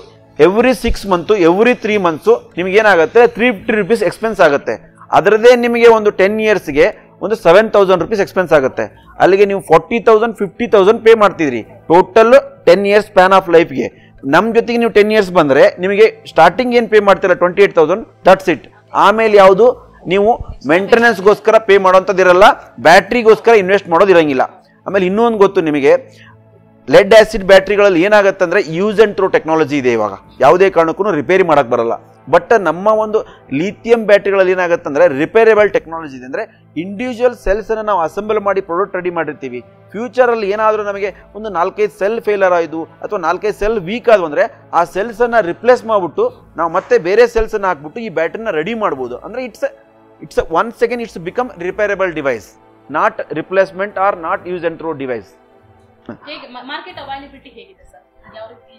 ಎವ್ರಿ 6 months, ಎವ್ರಿ 3 months ನಿಮ್ಗೆ ಏನಾಗುತ್ತೆ? 350 ರೂಪೀಸ್ ಎಕ್ಸ್ಪೆನ್ಸ್ ಆಗುತ್ತೆ. ಅದರದೇ ನಿಮಗೆ ಒಂದು 10 yearsಗೆ ಒಂದು 7,000 ರೂಪೀಸ್ ಎಕ್ಸ್ಪೆನ್ಸ್ ಆಗುತ್ತೆ. ಅಲ್ಲಿಗೆ ನೀವು 40,000 50,000 ಪೇ ಮಾಡ್ತಿದ್ರಿ ಟೋಟಲ್ 10 years ಸ್ಪ್ಯಾನ್ ಆಫ್ ಲೈಫ್ಗೆ. ನಮ್ಮ ಜೊತೆಗೆ ನೀವು 10 years ಬಂದರೆ ನಿಮಗೆ ಸ್ಟಾರ್ಟಿಂಗ್ ಏನು ಪೇ ಮಾಡ್ತೀರಾ? 28,000, ದಟ್ಸ್ ಇಟ್. ಆಮೇಲೆ ಯಾವುದು ನೀವು ಮೇಂಟೆನೆನ್ಸ್ಗೋಸ್ಕರ ಪೇ ಮಾಡೋಂಥದ್ದಿರಲ್ಲ, ಬ್ಯಾಟ್ರಿಗೋಸ್ಕರ ಇನ್ವೆಸ್ಟ್ ಮಾಡೋದಿರಂಗಿಲ್ಲ. ಆಮೇಲೆ ಇನ್ನೂ ಒಂದು ಗೊತ್ತು ನಿಮಗೆ, ಲೆಡ್ ಆಸಿಡ್ ಬ್ಯಾಟ್ರಿಗಳಲ್ಲಿ ಏನಾಗುತ್ತೆ ಅಂದರೆ ಯೂಸ್ ಆ್ಯಂಡ್ ಥ್ರೋ ಟೆಕ್ನಾಲಜಿ ಇದೆ. ಇವಾಗ ಯಾವುದೇ ಕಾರಣಕ್ಕೂ ರಿಪೇರಿ ಮಾಡೋಕ್ಕೆ ಬರಲ್ಲ. ಬಟ್ ನಮ್ಮ ಒಂದು ಲಿಥಿಯಂ ಬ್ಯಾಟ್ರಿಗಳಲ್ಲಿ ಏನಾಗುತ್ತೆ ಅಂದರೆ ರಿಪೇರೇಬಲ್ ಟೆಕ್ನಾಲಜಿ ಇದೆ. ಅಂದರೆ ಇಂಡಿವಿಜುವಲ್ ಸೆಲ್ಸನ್ನು ನಾವು ಅಸೆಂಬಲ್ ಮಾಡಿ ಪ್ರಾಡಕ್ಟ್ ರೆಡಿ ಮಾಡಿರ್ತೀವಿ. ಫ್ಯೂಚರಲ್ಲಿ ಏನಾದರೂ ನಮಗೆ ಒಂದು 4-5 ಸೆಲ್ ಫೇಲರ್ ಆಯಿತು ಅಥವಾ 4-5 ಸೆಲ್ ವೀಕ್ ಆದವು ಅಂದರೆ ಆ ಸೆಲ್ಸನ್ನು ರಿಪ್ಲೇಸ್ ಮಾಡಿಬಿಟ್ಟು ನಾವು ಮತ್ತೆ ಬೇರೆ ಸೆಲ್ಸನ್ನು ಹಾಕ್ಬಿಟ್ಟು ಈ ಬ್ಯಾಟ್ರಿನ ರೆಡಿ ಮಾಡ್ಬೋದು. ಅಂದರೆ it's 1 second it's become repairable device, not replacement or not use and throw device. Market availability ಹೇಗಿದೆ ಸರ್? ಯಾವ ರೀತಿ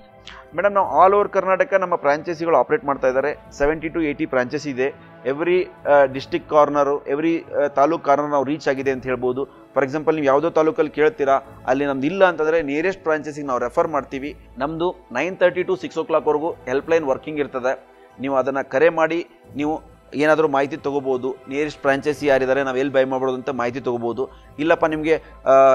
ಮೇಡಮ್, ನಾವು ಆಲ್ ಓವರ್ ಕರ್ನಾಟಕ ನಮ್ಮ ಫ್ರಾಂಚೈಸಿಗಳು ಆಪರೇಟ್ ಮಾಡ್ತಾ ಇದ್ದಾರೆ. 70 to 80 ಬ್ರಾಂಚಸ್ ಇದೆ. Every district corner, every taluk corner ನಾವು ರೀಚ್ ಆಗಿದೆ ಅಂತ ಹೇಳ್ಬೋದು. ಫಾರ್ ಎಕ್ಸಾಂಪಲ್, ನೀವು ಯಾವುದೋ ತಾಲೂಕಲ್ಲಿ ಕೇಳ್ತೀರಾ, ಅಲ್ಲಿ ನಮ್ದು ಇಲ್ಲ ಅಂತಂದರೆ ನಿಯರೆಸ್ಟ್ ಬ್ರಾಂಚಸ್ಸಿಗೆ ನಾವು ರೆಫರ್ ಮಾಡ್ತೀವಿ. ನಮ್ಮದು 9:30 to 6 o'clockವರೆಗೂ ಹೆಲ್ಪ್ಲೈನ್ ವರ್ಕಿಂಗ್ ಇರ್ತದೆ. ನೀವು ಅದನ್ನು ಕರೆ ಮಾಡಿ ನೀವು ಏನಾದರೂ ಮಾಹಿತಿ ತೊಗೋಬೋದು. ನಿಯರೆಸ್ಟ್ ಫ್ರಾಂಚೈಸಿ ಯಾರಿದ್ದಾರೆ, ನಾವು ಎಲ್ಲಿ ಬೈ ಮಾಡ್ಬೋದು ಅಂತ ಮಾಹಿತಿ ತೊಗೋಬೋದು. ಇಲ್ಲಪ್ಪ ನಿಮಗೆ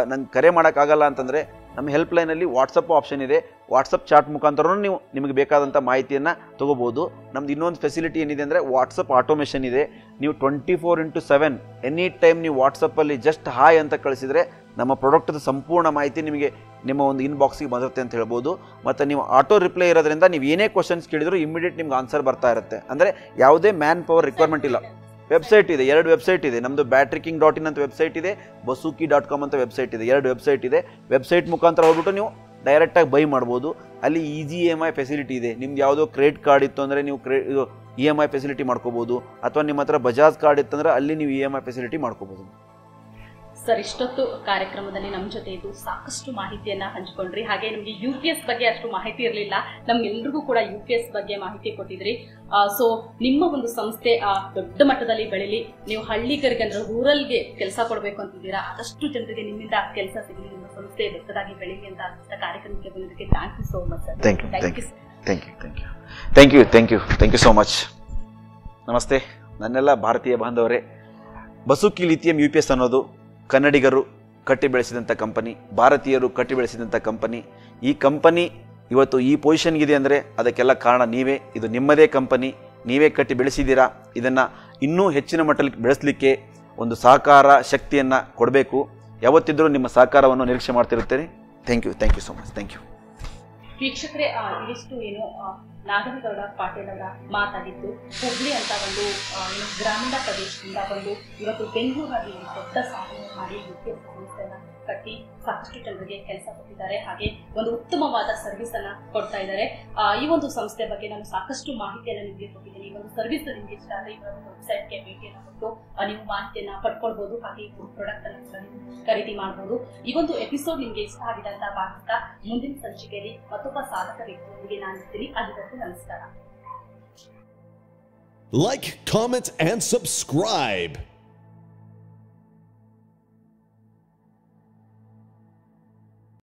ನಂಗೆ ಕರೆ ಮಾಡೋಕ್ಕಾಗಲ್ಲ ಅಂತಂದರೆ ನಮ್ಮ ಹೆಲ್ಪ್ಲೈನಲ್ಲಿ ವಾಟ್ಸಪ್ ಆಪ್ಷನ್ ಇದೆ. ವಾಟ್ಸಪ್ ಚಾಟ್ ಮುಖಾಂತರ ನೀವು ನಿಮಗೆ ಬೇಕಾದಂಥ ಮಾಹಿತಿಯನ್ನು ತೊಗೋಬೋದು. ನಮ್ದು ಇನ್ನೊಂದು ಫೆಸಿಲಿಟಿ ಏನಿದೆ ಅಂದರೆ ವಾಟ್ಸಪ್ ಆಟೋಮೇಷನ್ ಇದೆ. ನೀವು 24/7 ಎನಿ ಟೈಮ್ ನೀವು ವಾಟ್ಸಪ್ಪಲ್ಲಿ ಜಸ್ಟ್ ಹಾಯ್ ಅಂತ ಕಳಿಸಿದರೆ ನಮ್ಮ ಪ್ರಾಡಕ್ಟ್ದು ಸಂಪೂರ್ಣ ಮಾಹಿತಿ ನಿಮಗೆ ನಿಮ್ಮ ಒಂದು ಇನ್ಬಾಕ್ಸಿಗೆ ಬರುತ್ತೆ ಅಂತ ಹೇಳ್ಬೋದು. ಮತ್ತು ನೀವು ಆಟೋ ರಿಪ್ಲೈ ಇರೋದ್ರಿಂದ ನೀವು ಏನೇ ಕ್ವಶನ್ಸ್ ಕೇಳಿದರೂ ಇಮಿಡಿಯೇಟ್ ನಿಮ್ಗೆ ಆನ್ಸರ್ ಬರ್ತಾ ಇರುತ್ತೆ. ಅಂದರೆ ಯಾವುದೇ ಮ್ಯಾನ್ ಪವರ್ ರಿಕ್ವೈರ್ಮೆಂಟ್ ಇಲ್ಲ. ವೆಬ್ಸೈಟ್ ಇದೆ, 2 ವೆಬ್ಸೈಟ್ ಇದೆ. ನಮ್ಮದು batteryking.in ಅಂತ ವೆಬ್ಸೈಟ್ ಇದೆ, basuki.com ಅಂತ ವೆಬ್ಸೈಟ್ ಇದೆ. 2 ವೆಬ್ಸೈಟ್ ಇದೆ. ವೆಬ್ಸೈಟ್ ಮುಖಾಂತರ ಹೋಗ್ಬಿಟ್ಟು ನೀವು ಡೈರೆಕ್ಟಾಗಿ ಬೈ ಮಾಡ್ಬೋದು. ಅಲ್ಲಿ ಈಸಿ EMI ಫೆಸಿಲಿಟಿ ಇದೆ. ನಿಮ್ದು ಯಾವುದೋ ಕ್ರೆಡಿಟ್ ಕಾರ್ಡ್ ಇತ್ತು ಅಂದರೆ ನೀವು EMI ಫೆಸಿಲಿಟಿ ಮಾಡ್ಕೋಬೋದು. ಅಥವಾ ನಿಮ್ಮ ಹತ್ರ ಬಜಾಜ್ ಕಾರ್ಡ್ ಇತ್ತಂದರೆ ಅಲ್ಲಿ ನೀವು EMI ಫೆಸಿಲಿಟಿ ಮಾಡ್ಕೋಬೋದು. ಸರ್, ಇಷ್ಟೊತ್ತು ಕಾರ್ಯಕ್ರಮದಲ್ಲಿ ನಮ್ಮ ಜೊತೆ ಇದು ಸಾಕಷ್ಟು ಮಾಹಿತಿಯನ್ನ ಹಂಚಿಕೊಂಡ್ರಿ. ಹಾಗೆ ನಿಮಗೆ UPS ಬಗ್ಗೆ ಅಷ್ಟು ಮಾಹಿತಿ ಇರಲಿಲ್ಲ, ನಮ್ಗೆಲ್ರಿಗೂ ಕೂಡ UPS ಬಗ್ಗೆ ಮಾಹಿತಿ ಕೊಟ್ಟಿದ್ರಿ. ಸೊ ನಿಮ್ಮ ಒಂದು ಸಂಸ್ಥೆ ದೊಡ್ಡ ಮಟ್ಟದಲ್ಲಿ ಬೆಳೀಲಿ, ನೀವು ಹಳ್ಳಿಗರಿಗೆ ಅಂದ್ರೆ ರೂರಲ್ಗೆ ಕೆಲಸ ಕೊಡಬೇಕು ಅಂತಿದ್ದೀರಾ, ಆದಷ್ಟು ಜನರಿಗೆ ನಿಮ್ಮಿಂದ ಕೆಲಸ ಸಿಗಲಿ, ನಿಮ್ಮ ಸಂಸ್ಥೆ ದೊಡ್ಡದಾಗಿ ಬೆಳೀಲಿ ಅಂತ ಕಾರ್ಯಕ್ರಮಕ್ಕೆ ಬಂದಿದ್ದಕ್ಕೆ thank you so much sir. Thank you so much. ನಮಸ್ತೆ ನನ್ನೆಲ್ಲ ಭಾರತೀಯ ಬಾಂಧವರೇ. ಬಸುಕಿ ಲಿಥಿಯಂ UPS ಅನ್ನೋದು ಕನ್ನಡಿಗರು ಕಟ್ಟಿ ಬೆಳೆಸಿದಂಥ ಕಂಪನಿ, ಭಾರತೀಯರು ಕಟ್ಟಿ ಬೆಳೆಸಿದಂಥ ಕಂಪನಿ. ಈ ಕಂಪನಿ ಇವತ್ತು ಈ ಪೊಸಿಷನ್ಗಿದೆ ಅಂದರೆ ಅದಕ್ಕೆಲ್ಲ ಕಾರಣ ನೀವೇ. ಇದು ನಿಮ್ಮದೇ ಕಂಪನಿ, ನೀವೇ ಕಟ್ಟಿ ಬೆಳೆಸಿದ್ದೀರಾ. ಇದನ್ನು ಇನ್ನೂ ಹೆಚ್ಚಿನ ಮಟ್ಟದಲ್ಲಿ ಬೆಳೆಸಲಿಕ್ಕೆ ಒಂದು ಸಹಕಾರ ಶಕ್ತಿಯನ್ನು ಕೊಡಬೇಕು. ಯಾವತ್ತಿದ್ರೂ ನಿಮ್ಮ ಸಹಕಾರವನ್ನು ನಿರೀಕ್ಷೆ ಮಾಡ್ತಿರುತ್ತೇನೆ. Thank you so much. Thank you. ವೀಕ್ಷಕರೇ, ಇದಿಷ್ಟು ಏನು ನಾಗನಗೌಡ ಪಾಟೀಲ್ ಅವರ ಮಾತಾಡಿದ್ದು. ಹುಬ್ಳಿ ಅಂತ ಒಂದು ಗ್ರಾಮೀಣ ಪ್ರದೇಶದಿಂದ ಬಂದು ಇವತ್ತು ಬೆಂಗಳೂರಲ್ಲಿ ದೊಡ್ಡ ಸಾಧನೆ ಮಾಡಿ UPS ಸಂಸ್ಥೆಯನ್ನ ಕಟ್ಟಿ ಸಾಕಷ್ಟು ಜನರಿಗೆ ಕೆಲಸ ಕೊಟ್ಟಿದ್ದಾರೆ. ಹಾಗೆ ಒಂದು ಉತ್ತಮವಾದ ಸರ್ವಿಸ್ ಅನ್ನ ಕೊಡ್ತಾ ಇದ್ದಾರೆ. ಈ ಒಂದು ಸಂಸ್ಥೆ ಬಗ್ಗೆ ನಾನು ಸಾಕಷ್ಟು ಮಾಹಿತಿಯನ್ನು ನಿಮಗೆ ಕೊಟ್ಟಿದ್ದೀನಿ. ಈ ಒಂದು ಸರ್ವಿಸ್ ನಿಮಗೆ ಇಷ್ಟ ಆದರೆ ಇವರ ವೆಬ್ಸೈಟ್ಗೆ ಭೇಟಿಯನ್ನು ಕೊಟ್ಟು ನೀವು ಮಾಹಿತಿಯನ್ನ ಪಡ್ಕೊಳ್ಬಹುದು. ಹಾಗೆ ಈ ಪ್ರಾಡಕ್ಟ್ ಅನ್ನು ಖರೀದಿ ಮಾಡಬಹುದು. ಈ ಒಂದು ಎಪಿಸೋಡ್ ನಿಮಗೆ ಇಷ್ಟ ಆಗಿದೆ ಅಂತ ಭಾವಿಸ್ತಾ ಮುಂದಿನ ಸಂಚಿಕೆಯಲ್ಲಿ ಮತ್ತೊಬ್ಬ ಸಾಧಕ ವ್ಯಕ್ತಿಯೊಂದಿಗೆ ನಾನು ಇರ್ತೀನಿ. ಅಲ್ಲಿವರೆಗೂ ನಮಸ್ಕಾರ. Like, comment, and subscribe.